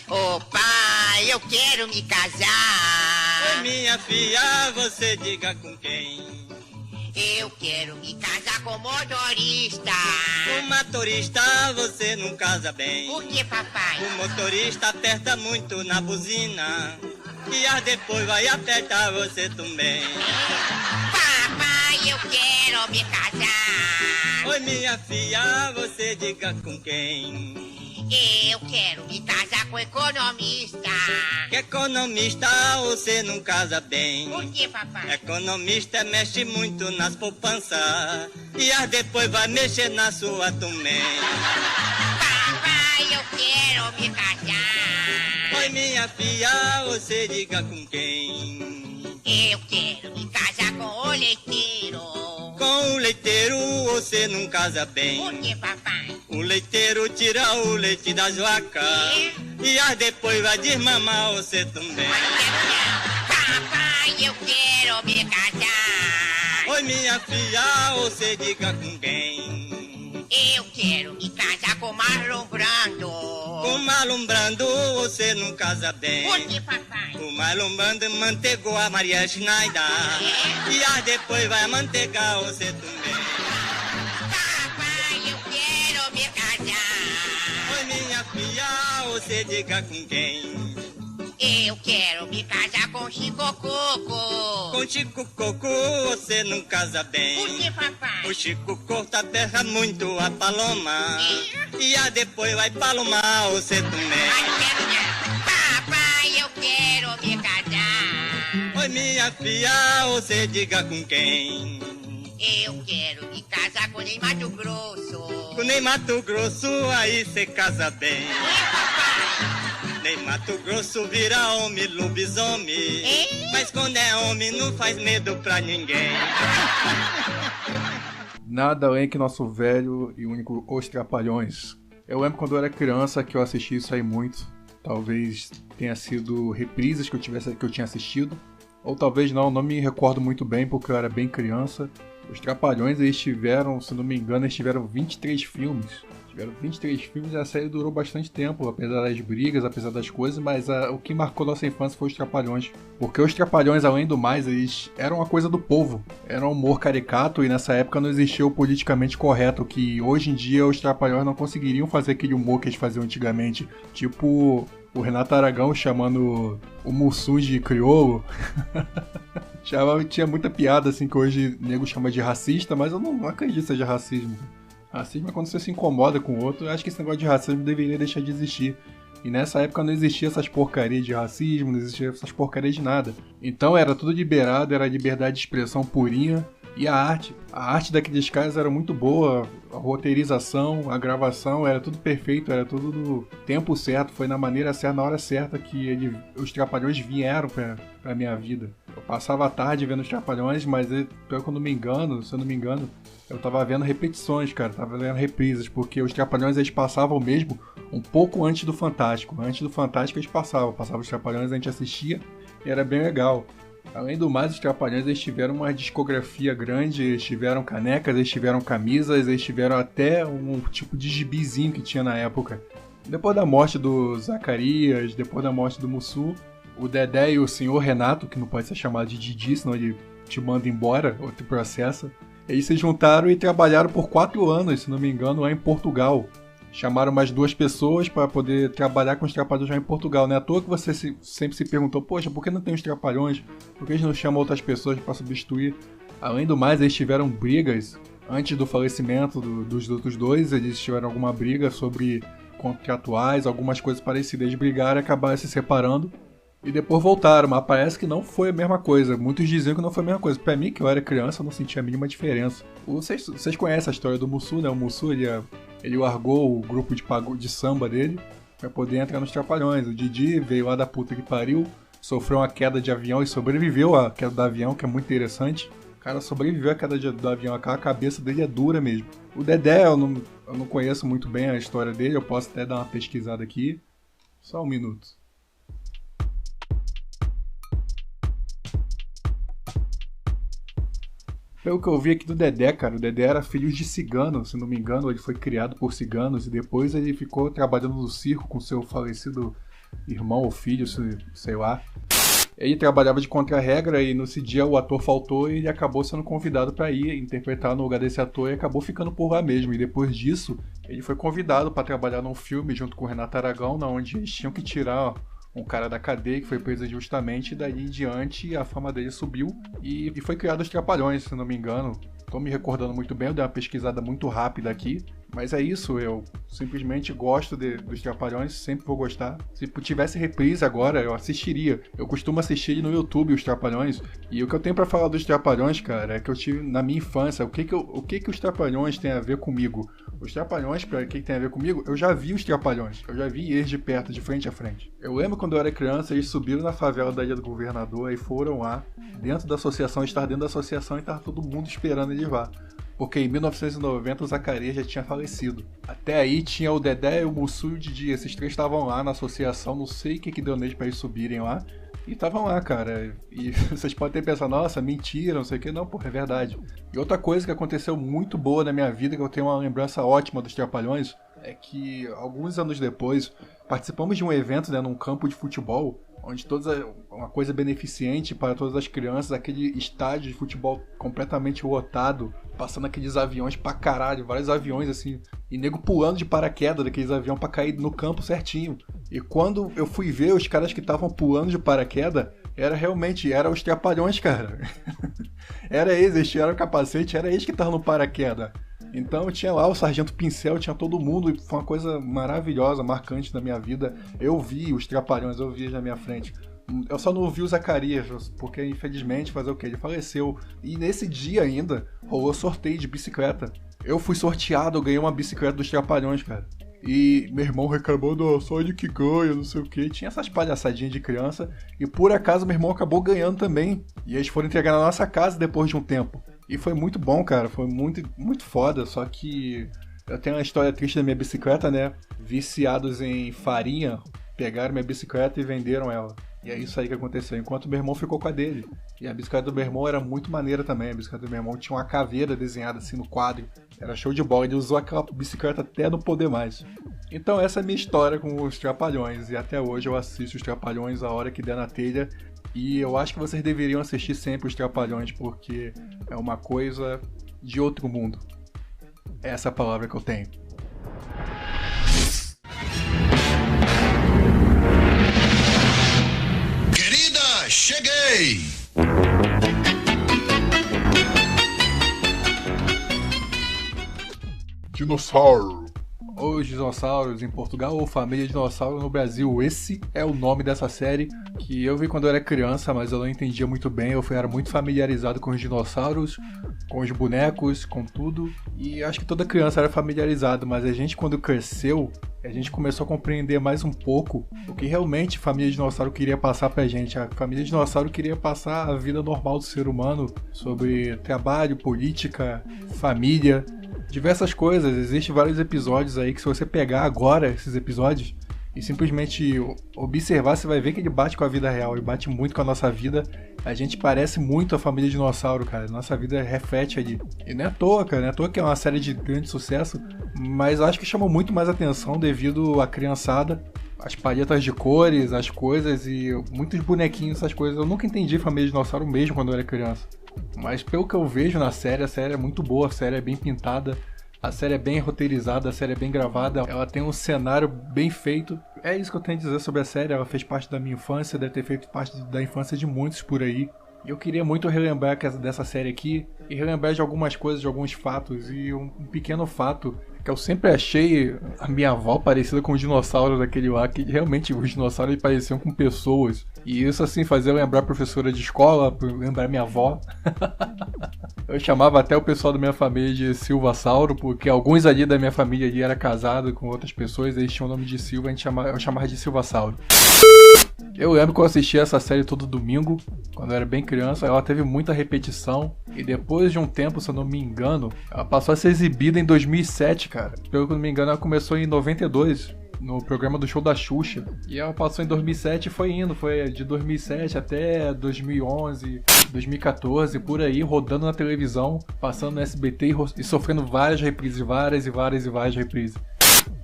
Ô pai, eu quero me casar. Oi, minha filha, você diga com quem? Eu quero me casar com motorista. Com motorista você não casa bem. Por que, papai? O motorista aperta muito na buzina e depois vai apertar você também. Papai, eu quero me casar. Oi, minha filha, você diga com quem? Eu quero me casar com economista. Que economista você não casa bem. Por que, papai? Economista mexe muito nas poupanças e depois vai mexer na sua também. Papai, eu quero me casar. Oi, minha filha, você diga com quem? Eu quero me casar com o leiteiro. Com o leiteiro você não casa bem. Por que, papai? O leiteiro tira o leite das vacas e depois vai desmamar você também. Papai, eu quero me casar. Oi, minha filha, você diga com quem? Eu quero me casar com Marlon Brando. Com Marlon Brando você não casa bem. Por que, papai? O Marlon Brando mantegou a Maria Schneider e depois vai mantegar você também. Papai, eu quero me casar. Oi, minha filha, você diga com quem? Eu quero me casar com Chico Coco. Com Chico Coco você não casa bem. Por que, papai? O Chico Coco aperta muito a paloma e depois vai palomar você também. Papai, eu quero me casar. Oi, minha filha, você diga com quem? Eu quero me casar com Ney Mato Grosso. Com Ney Mato Grosso aí cê casa bem. Ney Mato Grosso vira homem, lobisomem. Mas quando é homem não faz medo pra ninguém. Nada além que nosso velho e único Os Trapalhões. Eu lembro quando eu era criança que eu assisti isso aí muito. Talvez tenha sido reprises que eu tinha assistido. Ou talvez não me recordo muito bem porque eu era bem criança. Os Trapalhões, eles tiveram, se não me engano, 23 filmes. Tiveram 23 filmes e a série durou bastante tempo, apesar das brigas, apesar das coisas, mas o que marcou nossa infância foi os Trapalhões. Porque os Trapalhões, além do mais, eles eram uma coisa do povo. Era um humor caricato e nessa época não existia o politicamente correto, que hoje em dia os Trapalhões não conseguiriam fazer aquele humor que eles faziam antigamente. Tipo o Renato Aragão chamando o Mussum de crioulo. Tinha muita piada assim que hoje o nego chama de racista, mas eu não acredito que seja racismo. Racismo é quando você se incomoda com o outro. Eu acho que esse negócio de racismo deveria deixar de existir. E nessa época não existia essas porcarias de racismo, não existia essas porcarias de nada. Então era tudo liberado, era liberdade de expressão purinha. E a arte daqueles caras era muito boa, a roteirização, a gravação, era tudo perfeito, era tudo no tempo certo, foi na maneira certa, na hora certa que os Trapalhões vieram pra minha vida. Eu passava a tarde vendo os Trapalhões, mas se eu não me engano, eu tava vendo repetições, cara, tava vendo reprises, porque os Trapalhões eles passavam mesmo um pouco antes do Fantástico. Antes do Fantástico eles passavam os Trapalhões, a gente assistia e era bem legal. Além do mais, os Trapalhões eles tiveram uma discografia grande, eles tiveram canecas, eles tiveram camisas, eles tiveram até um tipo de gibizinho que tinha na época. Depois da morte do Zacarias, depois da morte do Mussu, o Dedé e o senhor Renato, que não pode ser chamado de Didi, senão ele te manda embora ou te processa, eles se juntaram e trabalharam por 4 anos, se não me engano, lá em Portugal. Chamaram mais 2 pessoas para poder trabalhar com os Trapalhões já em Portugal. Não é à toa que você sempre se perguntou, poxa, por que não tem os Trapalhões? Por que eles não chamam outras pessoas para substituir? Além do mais, eles tiveram brigas antes do falecimento dos outros 2. Eles tiveram alguma briga sobre contratuais, algumas coisas parecidas. Eles brigaram e acabaram se separando. E depois voltaram, mas parece que não foi a mesma coisa. Muitos diziam que não foi a mesma coisa. Pra mim, que eu era criança, eu não sentia a mínima diferença. Vocês conhecem a história do Mussu, né? O Mussu, ele largou o grupo de samba dele pra poder entrar nos Trapalhões. O Didi veio lá da puta que pariu, sofreu uma queda de avião e sobreviveu à queda do avião, que é muito interessante. O cara sobreviveu à queda do avião, a cabeça dele é dura mesmo. O Dedé, eu não conheço muito bem a história dele, eu posso até dar uma pesquisada aqui. Só um minuto. pelo que eu vi aqui do Dedé, cara, o Dedé era filho de cigano, se não me engano, ele foi criado por ciganos e depois ele ficou trabalhando no circo com seu falecido irmão ou filho, sei lá. Ele trabalhava de contra-regra e nesse dia o ator faltou e ele acabou sendo convidado para ir interpretar no lugar desse ator e acabou ficando por lá mesmo. E depois disso, ele foi convidado para trabalhar num filme junto com o Renato Aragão, onde eles tinham que tirar um cara da cadeia que foi preso injustamente, e daí em diante a fama dele subiu e foi criado os Trapalhões, se não me engano. Tô me recordando muito bem, eu dei uma pesquisada muito rápida aqui, mas é isso, eu simplesmente gosto dos Trapalhões, sempre vou gostar. Se tivesse reprise agora, eu assistiria. Eu costumo assistir no YouTube os Trapalhões, e o que eu tenho pra falar dos Trapalhões, cara, é que eu tive na minha infância, o que os Trapalhões têm a ver comigo? Os Trapalhões, pra que tem a ver comigo, eu já vi os Trapalhões, eu já vi eles de perto, de frente a frente. Eu lembro quando eu era criança, eles subiram na favela da Ilha do Governador e foram lá, dentro da associação, estar dentro da associação e estar todo mundo esperando eles lá. Porque em 1990 o Zacarias já tinha falecido. Até aí tinha o Dedé, o Mussu e o Didi, esses três estavam lá na associação, não sei o que deu neles pra eles subirem lá. E estavam lá, cara. E vocês podem ter pensado, nossa, mentira, não sei o que. Não, porra, é verdade. E outra coisa que aconteceu muito boa na minha vida, que eu tenho uma lembrança ótima dos Trapalhões, é que alguns anos depois participamos de um evento, né, num campo de futebol, onde uma coisa beneficente para todas as crianças, aquele estádio de futebol completamente lotado, passando aqueles aviões pra caralho, vários aviões assim, e nego pulando de paraquedas daqueles aviões pra cair no campo certinho. E quando eu fui ver os caras que estavam pulando de paraquedas, era os Trapalhões, cara. Era eles tiraram o capacete, era eles que estavam no paraquedas. Então tinha lá o Sargento Pincel, tinha todo mundo, e foi uma coisa maravilhosa, marcante na minha vida. Eu vi os Trapalhões, eu vi eles na minha frente. Eu só não ouvi o Zacarias, porque infelizmente, fazer o quê? Ele faleceu. E nesse dia ainda, rolou sorteio de bicicleta. Eu fui sorteado, eu ganhei uma bicicleta dos Trapalhões, cara. E meu irmão reclamando, só ele que ganha, não sei o que. Tinha essas palhaçadinhas de criança. E por acaso meu irmão acabou ganhando também. E eles foram entregar na nossa casa depois de um tempo. E foi muito bom, cara. Foi muito, muito foda. Só que eu tenho uma história triste da minha bicicleta, né? Viciados em farinha, pegaram minha bicicleta e venderam ela. E é isso aí que aconteceu, enquanto meu irmão ficou com a dele. E a bicicleta do meu irmão era muito maneira também. A bicicleta do meu irmão tinha uma caveira desenhada assim no quadro. Era show de bola, ele usou aquela bicicleta até não poder mais. Então essa é a minha história com os Trapalhões. E até hoje eu assisto os Trapalhões a hora que der na telha. E eu acho que vocês deveriam assistir sempre os Trapalhões, porque é uma coisa de outro mundo. Essa é a palavra que eu tenho. Cheguei! Dinossauro. Os dinossauros em Portugal ou Família Dinossauro no Brasil. Esse é o nome dessa série que eu vi quando eu era criança, mas eu não entendia muito bem. Eu era muito familiarizado com os dinossauros, com os bonecos, com tudo. E acho que toda criança era familiarizado, mas a gente quando cresceu, a gente começou a compreender mais um pouco o que realmente a Família Dinossauro queria passar pra gente. A Família Dinossauro queria passar a vida normal do ser humano, sobre trabalho, política, família, diversas coisas. Existem vários episódios aí que se você pegar agora esses episódios e simplesmente observar, você vai ver que ele bate com a vida real, ele bate muito com a nossa vida. A gente parece muito a Família Dinossauro, cara. Nossa vida reflete ali. E não é à toa, cara. Não é à toa que é uma série de grande sucesso, mas acho que chamou muito mais atenção devido à criançada, as paletas de cores, as coisas e muitos bonequinhos, essas coisas. Eu nunca entendi Família Dinossauro mesmo quando eu era criança. Mas pelo que eu vejo na série, a série é muito boa, a série é bem pintada, a série é bem roteirizada, a série é bem gravada, ela tem um cenário bem feito. É isso que eu tenho a dizer sobre a série, ela fez parte da minha infância, deve ter feito parte da infância de muitos por aí. E eu queria muito relembrar dessa série aqui, e relembrar de algumas coisas, de alguns fatos, e um pequeno fato que eu sempre achei a minha avó parecida com os dinossauros daquele lá, que realmente os dinossauros pareciam com pessoas. E isso assim fazia eu lembrar a professora de escola, lembrar minha avó. Eu chamava até o pessoal da minha família de Silvasauro, porque alguns ali da minha família ali eram casados com outras pessoas, eles tinham o nome de Silva, eu chamava de Silvasauro. Eu lembro que eu assistia essa série todo domingo, quando eu era bem criança. Ela teve muita repetição e depois de um tempo, se eu não me engano, ela passou a ser exibida em 2007, cara. Pelo que eu não me engano, ela começou em 92. no programa do Show da Xuxa. E ela passou em 2007 e foi indo. Foi de 2007 até 2011, 2014, por aí, rodando na televisão, passando no SBT e sofrendo várias reprises, várias reprises.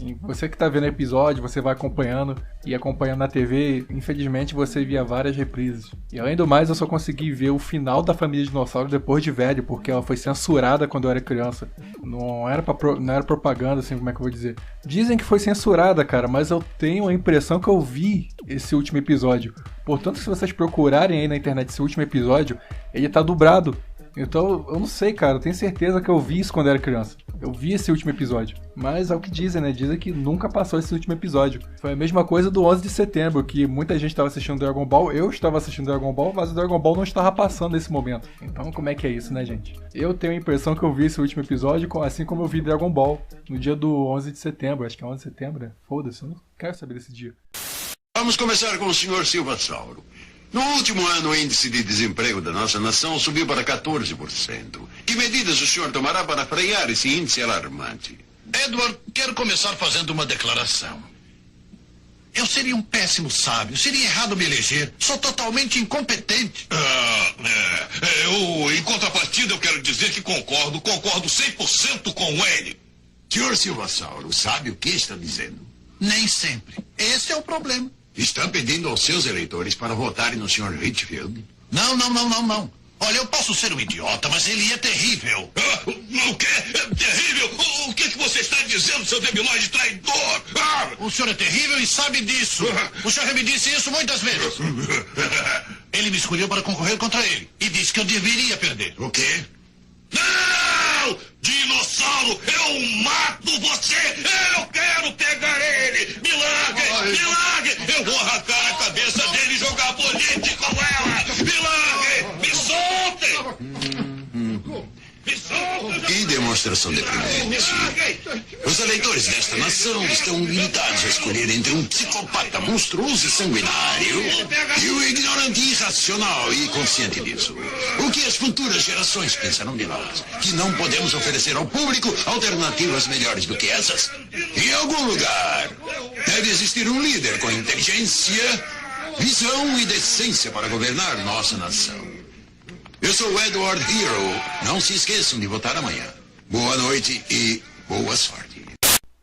E você que tá vendo o episódio, você vai acompanhando na TV, infelizmente você via várias reprises. E além do mais, eu só consegui ver o final da Família Dinossauro depois de velho, porque ela foi censurada quando eu era criança. Não era propaganda, assim, como é que eu vou dizer. Dizem que foi censurada, cara, mas eu tenho a impressão que eu vi esse último episódio. Portanto, se vocês procurarem aí na internet esse último episódio, ele tá dublado. Então, eu não sei, cara, eu tenho certeza que eu vi isso quando era criança. Eu vi esse último episódio. Mas é o que dizem, né? Dizem que nunca passou esse último episódio. Foi a mesma coisa do 11 de setembro, que muita gente estava assistindo Dragon Ball, eu estava assistindo Dragon Ball, mas o Dragon Ball não estava passando nesse momento. Então, como é que é isso, né, gente? Eu tenho a impressão que eu vi esse último episódio assim como eu vi Dragon Ball, no dia do 11 de setembro. Acho que é 11 de setembro, né? Foda-se, eu não quero saber desse dia. Vamos começar com o Sr. Silvassauro. No último ano, o índice de desemprego da nossa nação subiu para 14%. Que medidas o senhor tomará para frear esse índice alarmante? Edward, quero começar fazendo uma declaração. Eu seria um péssimo sábio. Seria errado me eleger. Sou totalmente incompetente. Em contrapartida, eu quero dizer que concordo 100% com ele. Sr. Silvassauro, sabe o que está dizendo? Nem sempre. Esse é o problema. Está pedindo aos seus eleitores para votarem no Sr. Richfield? Não. Olha, eu posso ser um idiota, mas ele é terrível. O quê? Terrível? O que você está dizendo, seu debilóide traidor? O senhor é terrível e sabe disso. O senhor já me disse isso muitas vezes. Ele me escolheu para concorrer contra ele e disse que eu deveria perder. O quê? Não! Dinossauro, eu mato você! Eu quero pegar ele! Me largue! Eu vou arrancar a cabeça dele e jogar boliche com ela! Me largue! Me soltem! Que demonstração deprimente. Os eleitores desta nação estão limitados a escolher entre um psicopata monstruoso e sanguinário e o ignorante irracional e consciente disso. O que as futuras gerações pensarão de nós? Que não podemos oferecer ao público alternativas melhores do que essas? Em algum lugar deve existir um líder com inteligência, visão e decência para governar nossa nação. Eu sou o Edward Hero. Não se esqueçam de votar amanhã. Boa noite e boa sorte.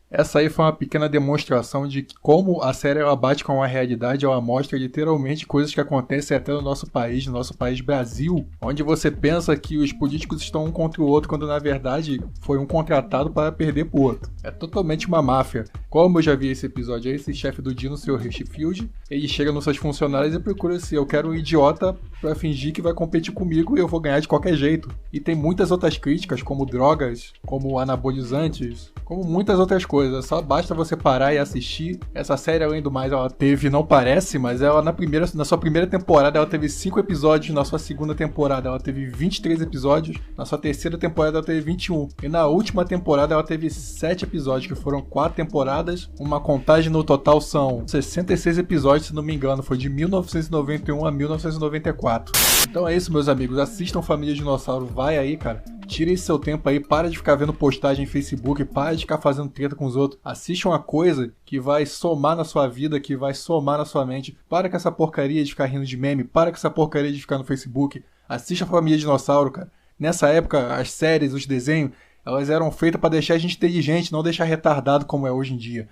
Essa aí foi uma pequena demonstração de como a série ela bate com a realidade, ela mostra literalmente coisas que acontecem até no nosso país Brasil, onde você pensa que os políticos estão um contra o outro, quando na verdade foi um contratado para perder pro outro. É totalmente uma máfia. Como eu já vi esse episódio aí, esse chefe do Dino, o Sr. Richfield, ele chega nos seus funcionários e procura assim, eu quero um idiota pra fingir que vai competir comigo e eu vou ganhar de qualquer jeito. E tem muitas outras críticas, como drogas, como anabolizantes, como muitas outras coisas. Só basta você parar e assistir. Essa série, além do mais, ela teve, não parece, mas ela na sua primeira temporada ela teve 5 episódios, na sua segunda temporada ela teve 23 episódios, na sua terceira temporada ela teve 21. E na última temporada ela teve 7 episódios, que foram 4 temporadas. Uma contagem no total são 66 episódios, se não me engano, foi de 1991 a 1994. Então é isso, meus amigos, assistam Família Dinossauro, vai aí, cara. Tire esse seu tempo aí, para de ficar vendo postagem em Facebook, para de ficar fazendo treta com os outros. Assiste uma coisa que vai somar na sua vida, que vai somar na sua mente. Para com essa porcaria de ficar rindo de meme, para com essa porcaria de ficar no Facebook. Assiste a Família Dinossauro, cara. Nessa época, as séries, os desenhos, elas eram feitas para deixar a gente inteligente, não deixar retardado como é hoje em dia.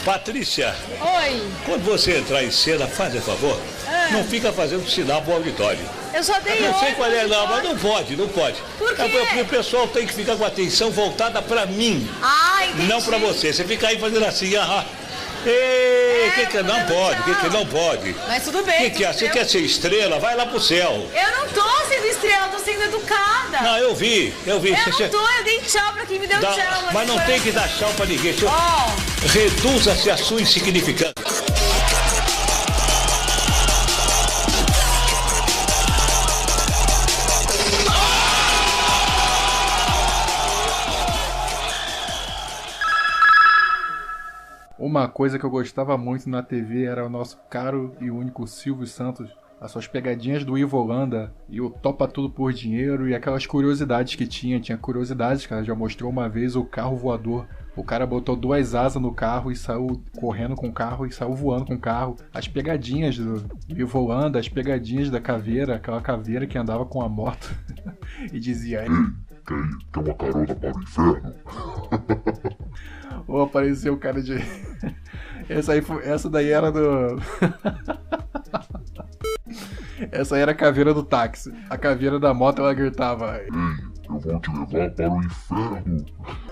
Patrícia. Oi. Quando você entrar em cena, faz favor. Não fica fazendo sinal pro auditório. Eu só dei não sei qual é, não, mas não pode. Por quê? Porque o pessoal tem que ficar com a atenção voltada pra mim. Ah, entendi. Não pra você. Você fica aí fazendo assim, Ei, que não pode? Que não pode? Mas tudo bem. Você quer ser estrela? Vai lá pro céu. Eu não tô sendo estrela, tô sendo educada. Não, eu vi. Eu dei tchau pra quem me deu tchau. Mas não tem que dar tchau pra ninguém. Reduza-se a sua insignificância. Uma coisa que eu gostava muito na TV era o nosso caro e único Silvio Santos. As suas pegadinhas do Ivo Holanda e o Topa Tudo por Dinheiro e aquelas curiosidades que tinha. Tinha curiosidades, cara. Já mostrou uma vez o carro voador. O cara botou 2 asas no carro e saiu correndo com o carro e saiu voando com o carro. As pegadinhas do Ivo Holanda, as pegadinhas da caveira, aquela caveira que andava com a moto e dizia: Quer uma carona para o inferno? Ou apareceu o cara de... Essa daí era do... Essa aí era a caveira do táxi. A caveira da moto, ela gritava: Ei, eu vou te levar para o inferno.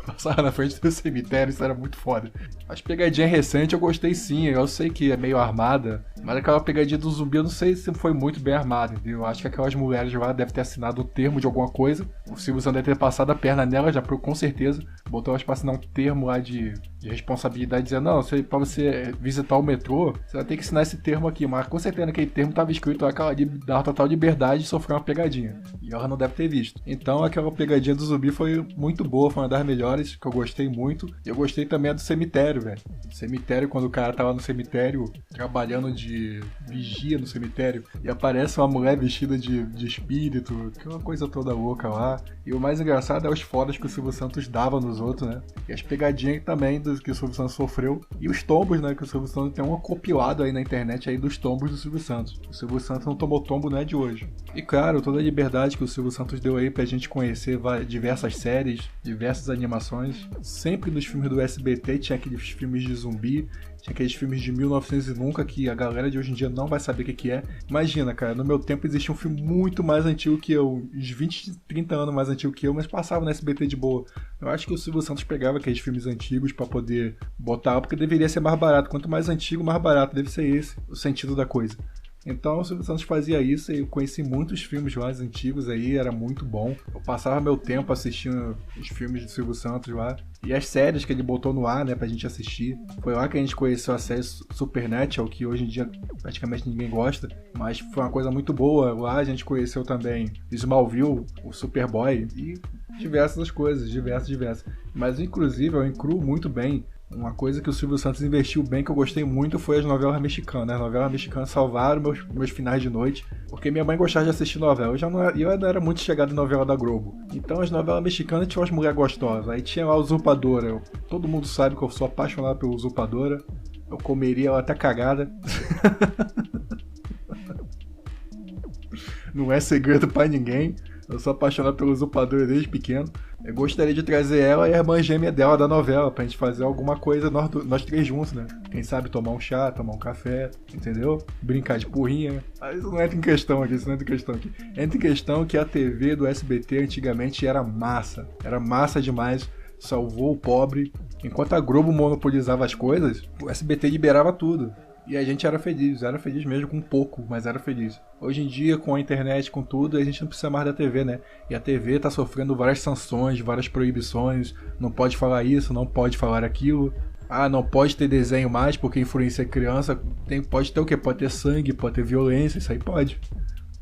Passava na frente do cemitério, isso era muito foda. As pegadinhas recentes eu gostei sim, eu sei que é meio armada, mas aquela pegadinha do zumbi eu não sei se foi muito bem armada, entendeu? Eu acho que aquelas mulheres lá devem ter assinado o termo de alguma coisa. O Silvio Santos deve ter passado a perna nela, já com certeza. Botou elas pra assinar um termo lá de responsabilidade, dizendo: não, pra você visitar o metrô, você vai ter que assinar esse termo aqui. Mas com certeza naquele termo tava escrito aquela de dar total liberdade de sofrer uma pegadinha. E ela não deve ter visto. Então aquela pegadinha do zumbi foi muito boa, foi uma das melhores, que eu gostei muito. E eu gostei também a do cemitério, velho. Cemitério, quando o cara tá lá no cemitério, trabalhando de vigia no cemitério, e aparece uma mulher vestida de espírito, que é uma coisa toda louca lá. E o mais engraçado é os fodas que o Silvio Santos dava nos outros, né? E as pegadinhas também que o Silvio Santos sofreu. E os tombos, né? Que o Silvio Santos tem um compilado aí na internet aí dos tombos do Silvio Santos. O Silvio Santos não tomou tombo, não é de hoje. E claro, toda a liberdade que o Silvio Santos deu aí pra gente conhecer diversas séries, diversas animações. Sempre nos filmes do SBT tinha aqueles filmes de zumbi, tinha aqueles filmes de 1900 e nunca, que a galera de hoje em dia não vai saber o que é. Imagina, cara, no meu tempo existia um filme muito mais antigo que eu, uns 20, 30 anos mais antigo que eu, mas passava no SBT de boa. Eu acho que o Silvio Santos pegava aqueles filmes antigos pra poder botar, porque deveria ser mais barato. Quanto mais antigo, mais barato. Deve ser esse o sentido da coisa. Então o Silvio Santos fazia isso e eu conheci muitos filmes mais antigos aí, era muito bom. Eu passava meu tempo assistindo os filmes do Silvio Santos lá. E as séries que ele botou no ar, né, pra gente assistir. Foi lá que a gente conheceu a série Supernatural, que hoje em dia praticamente ninguém gosta. Mas foi uma coisa muito boa. Lá a gente conheceu também Smallville, o Superboy e diversas coisas, diversas. Mas inclusive eu incluo muito bem. Uma coisa que o Silvio Santos investiu bem, que eu gostei muito, foi as novelas mexicanas. As novelas mexicanas salvaram meus finais de noite, porque minha mãe gostava de assistir novela. Eu não era muito chegado em novela da Globo. Então as novelas mexicanas tinham umas mulheres gostosas. Aí tinha lá a Usurpadora. Todo mundo sabe que eu sou apaixonado pela Usurpadora. Eu comeria ela até cagada. Não é segredo pra ninguém. Eu sou apaixonado pela Usurpadora desde pequeno. Eu gostaria de trazer ela e a irmã gêmea dela da novela, pra gente fazer alguma coisa, nós três juntos, né? Quem sabe tomar um chá, tomar um café, entendeu? Brincar de porrinha. Mas isso não entra em questão aqui, Entra em questão que a TV do SBT antigamente era massa. Era massa demais. Salvou o pobre. Enquanto a Globo monopolizava as coisas, o SBT liberava tudo. E a gente era feliz mesmo com pouco, mas era feliz. Hoje em dia, com a internet, com tudo, a gente não precisa mais da TV, né? E a TV tá sofrendo várias sanções, várias proibições. Não pode falar isso, não pode falar aquilo. Ah, não pode ter desenho mais porque influencia criança. Pode ter o quê? Pode ter sangue, pode ter violência, isso aí pode.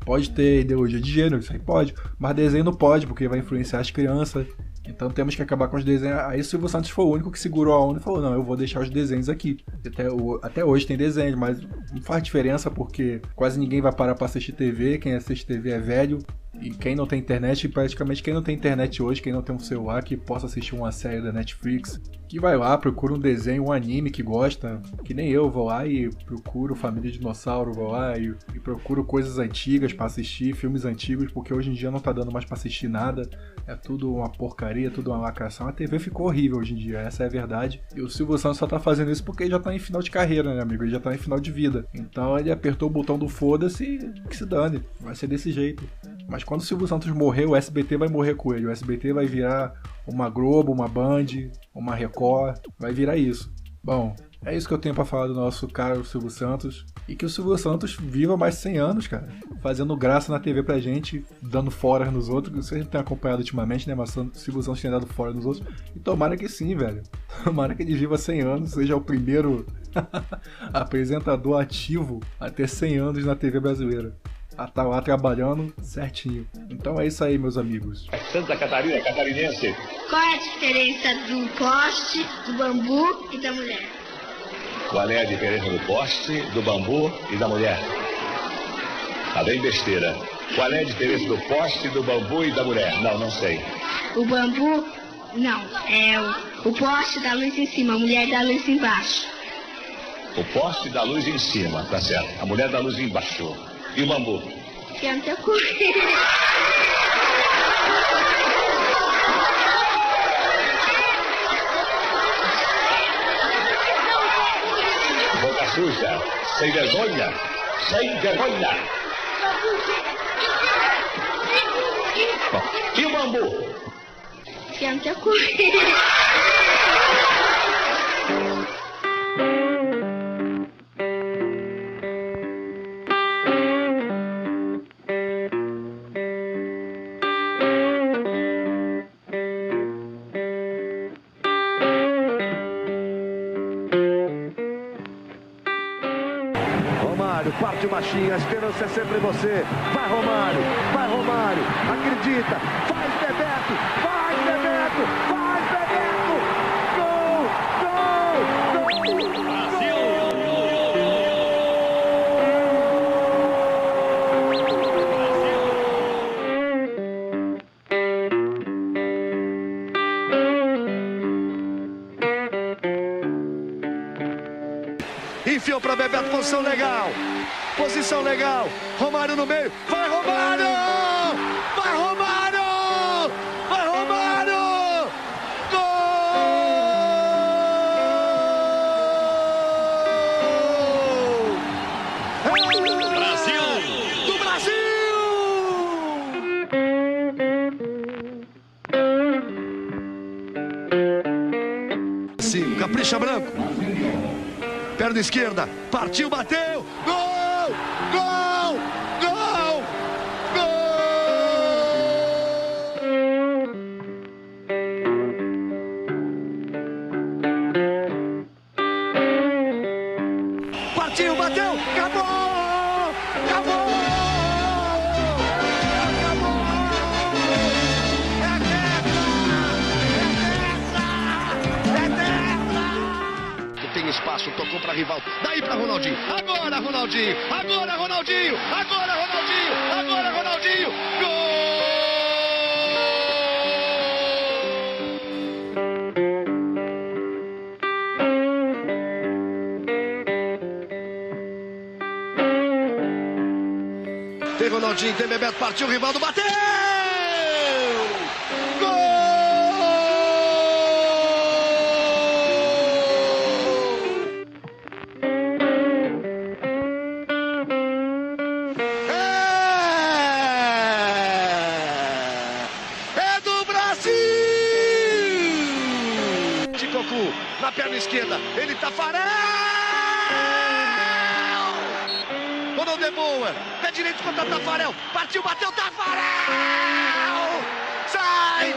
Pode ter ideologia de gênero, isso aí pode. Mas desenho não pode porque vai influenciar as crianças. Então temos que acabar com os desenhos. Aí o Silvio Santos foi o único que segurou a onda e falou: não, eu vou deixar os desenhos aqui. Até hoje tem desenhos, mas não faz diferença porque quase ninguém vai parar pra assistir TV. Quem assiste TV é velho. E quem não tem internet, praticamente quem não tem internet hoje, quem não tem um celular que possa assistir uma série da Netflix, que vai lá, procura um desenho, um anime que gosta, que nem eu, vou lá e procuro Família Dinossauro, vou lá e procuro coisas antigas pra assistir, filmes antigos, porque hoje em dia não tá dando mais pra assistir nada, é tudo uma porcaria, tudo uma lacração. A TV ficou horrível hoje em dia, essa é a verdade. E o Silvio Santos só tá fazendo isso porque ele já tá em final de carreira, né, amigo? Ele já tá em final de vida. Então ele apertou o botão do foda-se e que se dane, vai ser desse jeito. Mas quando o Silvio Santos morrer, o SBT vai morrer com ele. O SBT vai virar uma Globo, uma Band, uma Record. Vai virar isso. Bom, é isso que eu tenho pra falar do nosso caro Silvio Santos. E que o Silvio Santos viva mais 100 anos, cara. Fazendo graça na TV pra gente, dando fora nos outros. Vocês não têm acompanhado ultimamente, né? Mas o Silvio Santos tem dado fora nos outros. E tomara que sim, velho. Tomara que ele viva 100 anos, seja o primeiro apresentador ativo a ter 100 anos na TV brasileira. A tá lá trabalhando certinho. Então é isso aí, meus amigos. Santa Catarina, catarinense. Qual é a diferença do poste, do bambu e da mulher? Qual é a diferença do poste, do bambu e da mulher? Tá bem besteira. Qual é a diferença do poste, do bambu e da mulher? Não sei. O bambu, não, é o poste da luz em cima, a mulher da luz embaixo. O poste da luz em cima, tá certo. A mulher da luz embaixo. E o bambu? Tenta correr. Boca suja, sem vergonha, sem vergonha. Bom, e o bambu? Tenta correr. Parte Machinha, a esperança é sempre você. Vai Romário, acredita, faz Bebeto, vai Bebeto, gol, Brasil! Enfiou para Bebeto, posição legal, Romário no meio, vai Romário! Gol! Brasil! Do Brasil! Sim, capricha branco. Perna esquerda, partiu, bateu, gol! Partiu, bateu, acabou! Tem espaço, tocou para rival, daí para Ronaldinho, agora Ronaldinho, gol! Tem Ronaldinho, tem Bebeto, partiu, Rivaldo, bateu! Na perna esquerda, ele Tafarel! Ronaldo de boa, pé direito contra Tafarel, partiu, bateu Tafarel! Sai,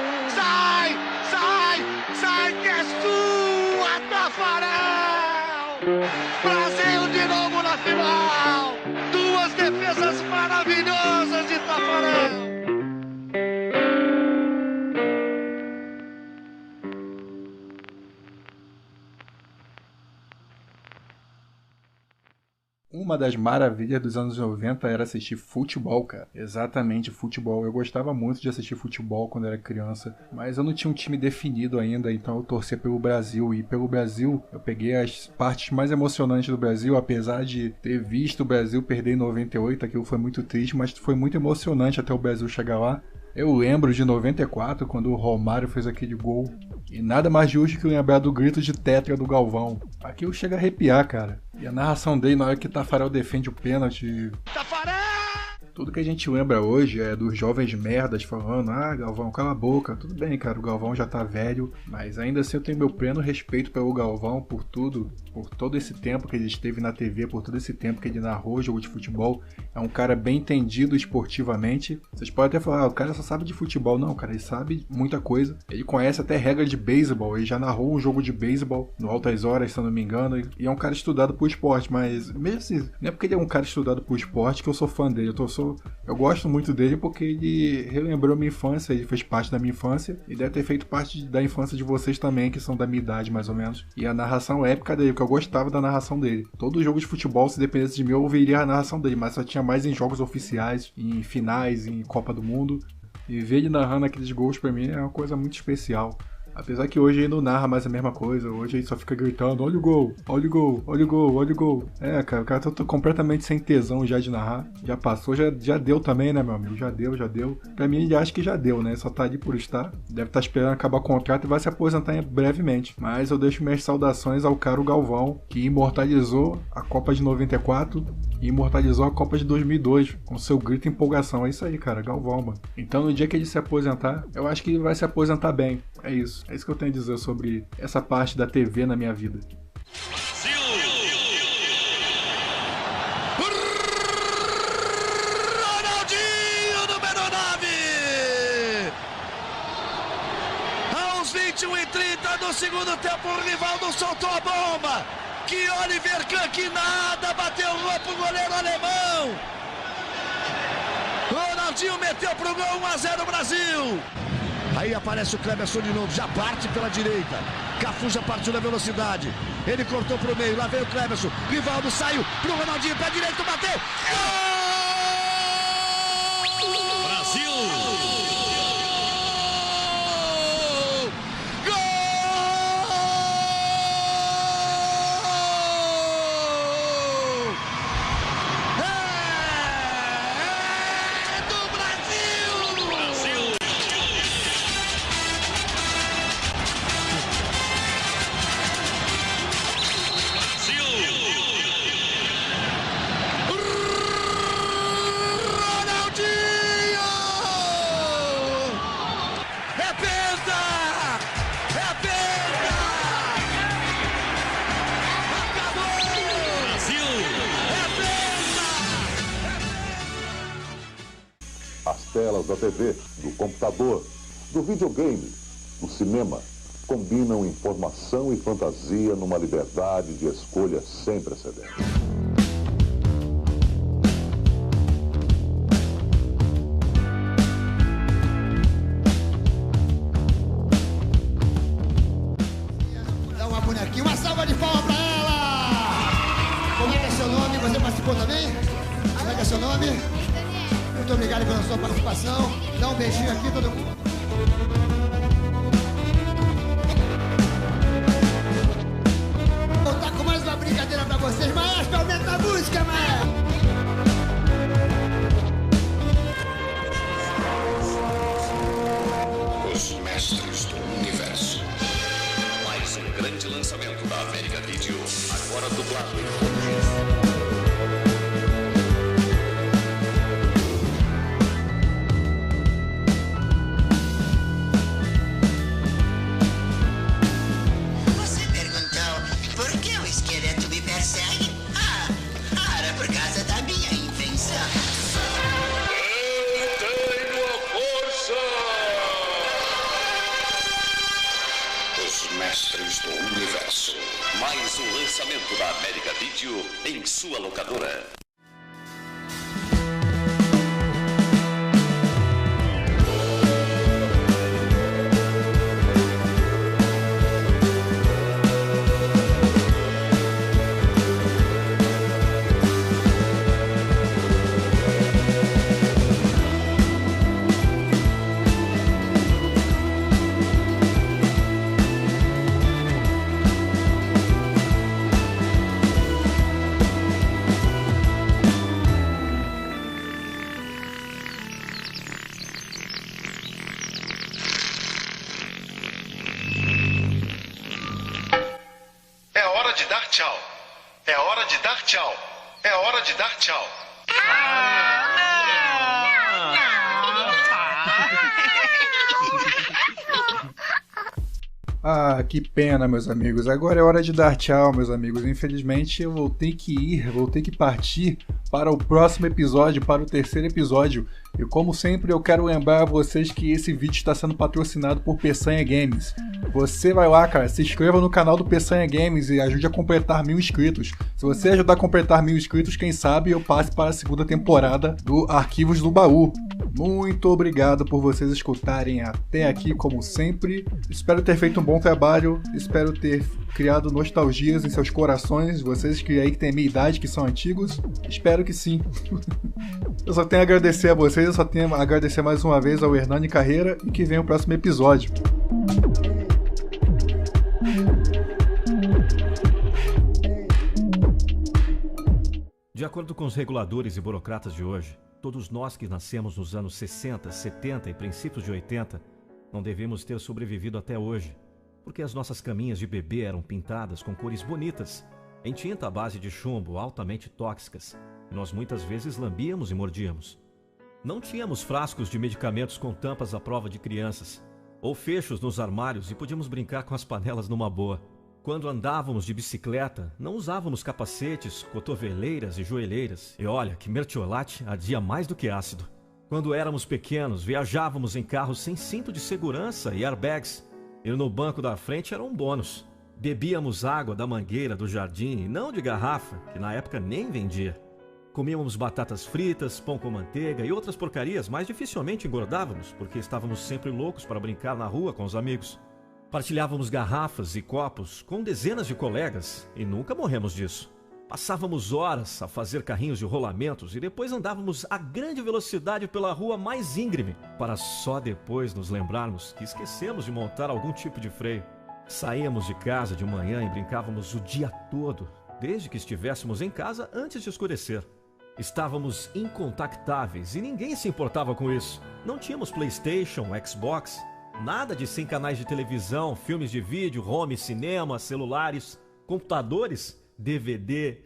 que é sua, Tafarel! Brasil de novo na final! Duas defesas maravilhosas de Tafarel! Uma das maravilhas dos anos 90 era assistir futebol, cara. Exatamente, futebol. Eu gostava muito de assistir futebol quando era criança, mas eu não tinha um time definido ainda, então eu torcia pelo Brasil. E pelo Brasil, eu peguei as partes mais emocionantes do Brasil, apesar de ter visto o Brasil perder em 98, aquilo foi muito triste, mas foi muito emocionante até o Brasil chegar lá. Eu lembro de 94, quando o Romário fez aquele gol. E nada mais justo que lembrar do grito de tetra do Galvão. Aquilo chega a arrepiar, cara. E a narração dele na hora que Tafarel defende o pênalti. Tafarel! Tudo que a gente lembra hoje é dos jovens merdas falando: ah, Galvão, cala a boca. Tudo bem, cara, o Galvão já tá velho, mas ainda assim eu tenho meu pleno respeito pelo Galvão, por tudo, por todo esse tempo que ele esteve na TV, por todo esse tempo que ele narrou jogo de futebol. É um cara bem entendido esportivamente. Vocês podem até falar: ah, o cara só sabe de futebol. Não, cara, ele sabe muita coisa. Ele conhece até regra de beisebol, ele já narrou um jogo de beisebol no Altas Horas, se eu não me engano, e é um cara estudado por esporte, mas mesmo assim, não é porque ele é um cara estudado por esporte que eu sou fã dele, eu sou Eu gosto muito dele porque ele relembrou minha infância, ele fez parte da minha infância e deve ter feito parte da infância de vocês também, que são da minha idade mais ou menos. E a narração épica dele, porque eu gostava da narração dele. Todo jogo de futebol, se dependesse de mim, eu ouviria a narração dele, mas só tinha mais em jogos oficiais, em finais, em Copa do Mundo. E ver ele narrando aqueles gols pra mim é uma coisa muito especial. Apesar que hoje ele não narra mais a mesma coisa, hoje ele só fica gritando, olha o gol, olha o gol, olha o gol, olha o gol. É, cara, o cara tá completamente sem tesão já de narrar. Já passou, já deu também, né, meu amigo? Já deu. Pra mim, ele acha que já deu, né? Só tá ali por estar. Deve estar esperando acabar o contrato e vai se aposentar brevemente. Mas eu deixo minhas saudações ao caro Galvão, que imortalizou a Copa de 94 e imortalizou a Copa de 2002 com seu grito e empolgação. É isso aí, cara, Galvão, mano. Então, no dia que ele se aposentar, eu acho que ele vai se aposentar bem. É isso. É isso que eu tenho a dizer sobre essa parte da TV na minha vida. Ronaldinho, número 9! Aos 21h30 do segundo tempo, o Rivaldo soltou a bomba. Que Oliver Kahn, que nada, bateu pro goleiro alemão. Ronaldinho meteu pro gol, 1-0 Brasil. Aí aparece o Cleberson de novo, já parte pela direita. Cafu já partiu na velocidade. Ele cortou pro meio, lá veio o Cleberson. Rivaldo saiu pro Ronaldinho, pé direito, bateu. Gol! Brasil! As telas da TV, do computador, do videogame, do cinema, combinam informação e fantasia numa liberdade de escolha sem precedentes. Dá uma bonequinha, uma salva de palmas pra ela! Como é que é seu nome? Você participou também? Como é que é seu nome? Muito obrigado pela sua participação. Dá um beijinho aqui, todo mundo. Vou voltar com mais uma brincadeira pra vocês. Maestro, aumenta a música, maestro! Os mestres do universo. Mais um grande lançamento da América Video, agora dublado em português. Mestres do Universo. Mais um lançamento da América Video em sua locadora. Tchau. É hora de dar tchau. É hora de dar tchau. Ah, que pena, meus amigos. Agora é hora de dar tchau, meus amigos. Infelizmente eu vou ter que partir para o próximo episódio, para o terceiro episódio E como sempre, eu quero lembrar a vocês que esse vídeo está sendo patrocinado por Peçanha Games. Você vai lá, cara, se inscreva no canal do Peçanha Games e ajude a completar 1000 inscritos. Se você ajudar a completar 1000 inscritos, quem sabe eu passe para a segunda temporada do Arquivos do Baú. Muito obrigado por vocês escutarem até aqui, como sempre. Espero ter feito um bom trabalho, espero ter criado nostalgias em seus corações, vocês que aí têm a minha idade, que são antigos. Espero que sim. Eu só tenho a agradecer a vocês, eu só tenho a agradecer mais uma vez ao Hernani Carreira e que vem o próximo episódio. De acordo com os reguladores e burocratas de hoje, todos nós que nascemos nos anos 60, 70 e princípios de 80 não devemos ter sobrevivido até hoje, porque as nossas caminhas de bebê eram pintadas com cores bonitas, em tinta à base de chumbo altamente tóxicas, e nós muitas vezes lambíamos e mordíamos. Não tínhamos frascos de medicamentos com tampas à prova de crianças, ou fechos nos armários e podíamos brincar com as panelas numa boa. Quando andávamos de bicicleta, não usávamos capacetes, cotoveleiras e joelheiras. E olha, que mertiolate ardia mais do que ácido. Quando éramos pequenos, viajávamos em carros sem cinto de segurança e airbags. E no banco da frente era um bônus. Bebíamos água da mangueira do jardim e não de garrafa, que na época nem vendia. Comíamos batatas fritas, pão com manteiga e outras porcarias, mas dificilmente engordávamos, porque estávamos sempre loucos para brincar na rua com os amigos. Partilhávamos garrafas e copos com dezenas de colegas e nunca morremos disso. Passávamos horas a fazer carrinhos de rolamentos e depois andávamos a grande velocidade pela rua mais íngreme, para só depois nos lembrarmos que esquecemos de montar algum tipo de freio. Saíamos de casa de manhã e brincávamos o dia todo, desde que estivéssemos em casa antes de escurecer. Estávamos incontactáveis e ninguém se importava com isso. Não tínhamos PlayStation, Xbox, nada de 100 canais de televisão, filmes de vídeo, home, cinema, celulares, computadores, DVD,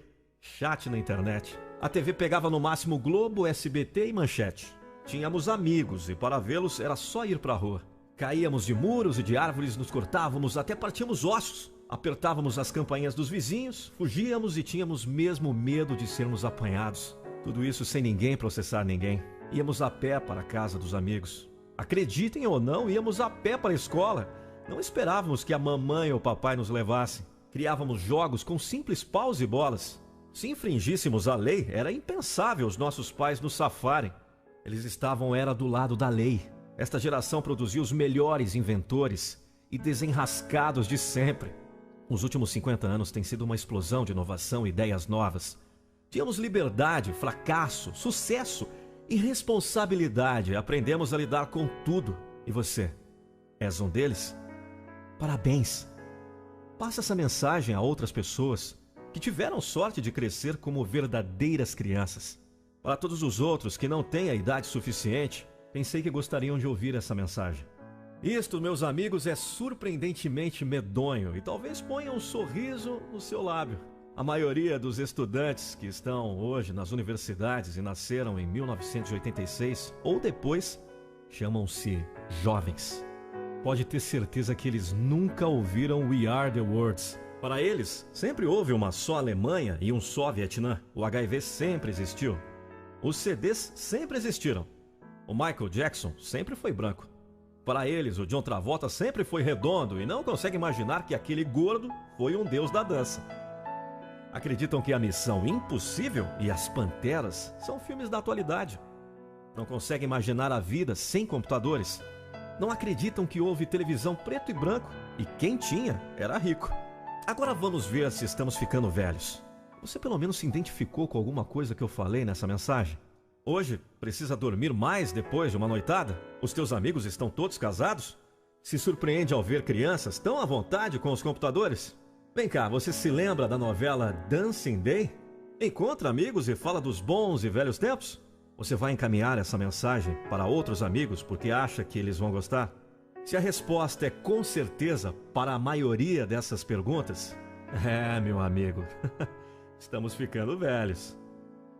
chat na internet. A TV pegava no máximo Globo, SBT e Manchete. Tínhamos amigos e para vê-los era só ir pra rua. Caíamos de muros e de árvores, nos cortávamos, até partíamos ossos. Apertávamos as campainhas dos vizinhos, fugíamos e tínhamos mesmo medo de sermos apanhados. Tudo isso sem ninguém processar ninguém. Íamos a pé para a casa dos amigos. Acreditem ou não, íamos a pé para a escola. Não esperávamos que a mamãe ou o papai nos levassem. Criávamos jogos com simples paus e bolas. Se infringíssemos a lei, era impensável os nossos pais nos safarem. Eles estavam do lado da lei. Esta geração produziu os melhores inventores e desenrascados de sempre. Os últimos 50 anos têm sido uma explosão de inovação e ideias novas. Tínhamos liberdade, fracasso, sucesso e responsabilidade. Aprendemos a lidar com tudo. E você? És um deles? Parabéns! Passa essa mensagem a outras pessoas que tiveram sorte de crescer como verdadeiras crianças. Para todos os outros que não têm a idade suficiente, pensei que gostariam de ouvir essa mensagem. Isto, meus amigos, é surpreendentemente medonho e talvez ponha um sorriso no seu lábio. A maioria dos estudantes que estão hoje nas universidades e nasceram em 1986 ou depois chamam-se jovens. Pode ter certeza que eles nunca ouviram We Are The Words. Para eles, sempre houve uma só Alemanha e um só Vietnã. O HIV sempre existiu. Os CDs sempre existiram. O Michael Jackson sempre foi branco. Para eles, o John Travolta sempre foi redondo e não consegue imaginar que aquele gordo foi um deus da dança. Acreditam que a Missão Impossível e As Panteras são filmes da atualidade. Não conseguem imaginar a vida sem computadores. Não acreditam que houve televisão preto e branco e quem tinha era rico. Agora vamos ver se estamos ficando velhos. Você pelo menos se identificou com alguma coisa que eu falei nessa mensagem? Hoje, precisa dormir mais depois de uma noitada? Os teus amigos estão todos casados? Se surpreende ao ver crianças tão à vontade com os computadores? Vem cá, você se lembra da novela Dancing Day? Encontra amigos e fala dos bons e velhos tempos? Você vai encaminhar essa mensagem para outros amigos porque acha que eles vão gostar? Se a resposta é com certeza para a maioria dessas perguntas, meu amigo, estamos ficando velhos.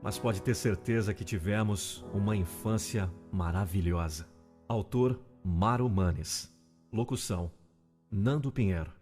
Mas pode ter certeza que tivemos uma infância maravilhosa. Autor Mário Manes. Locução Nando Pinheiro.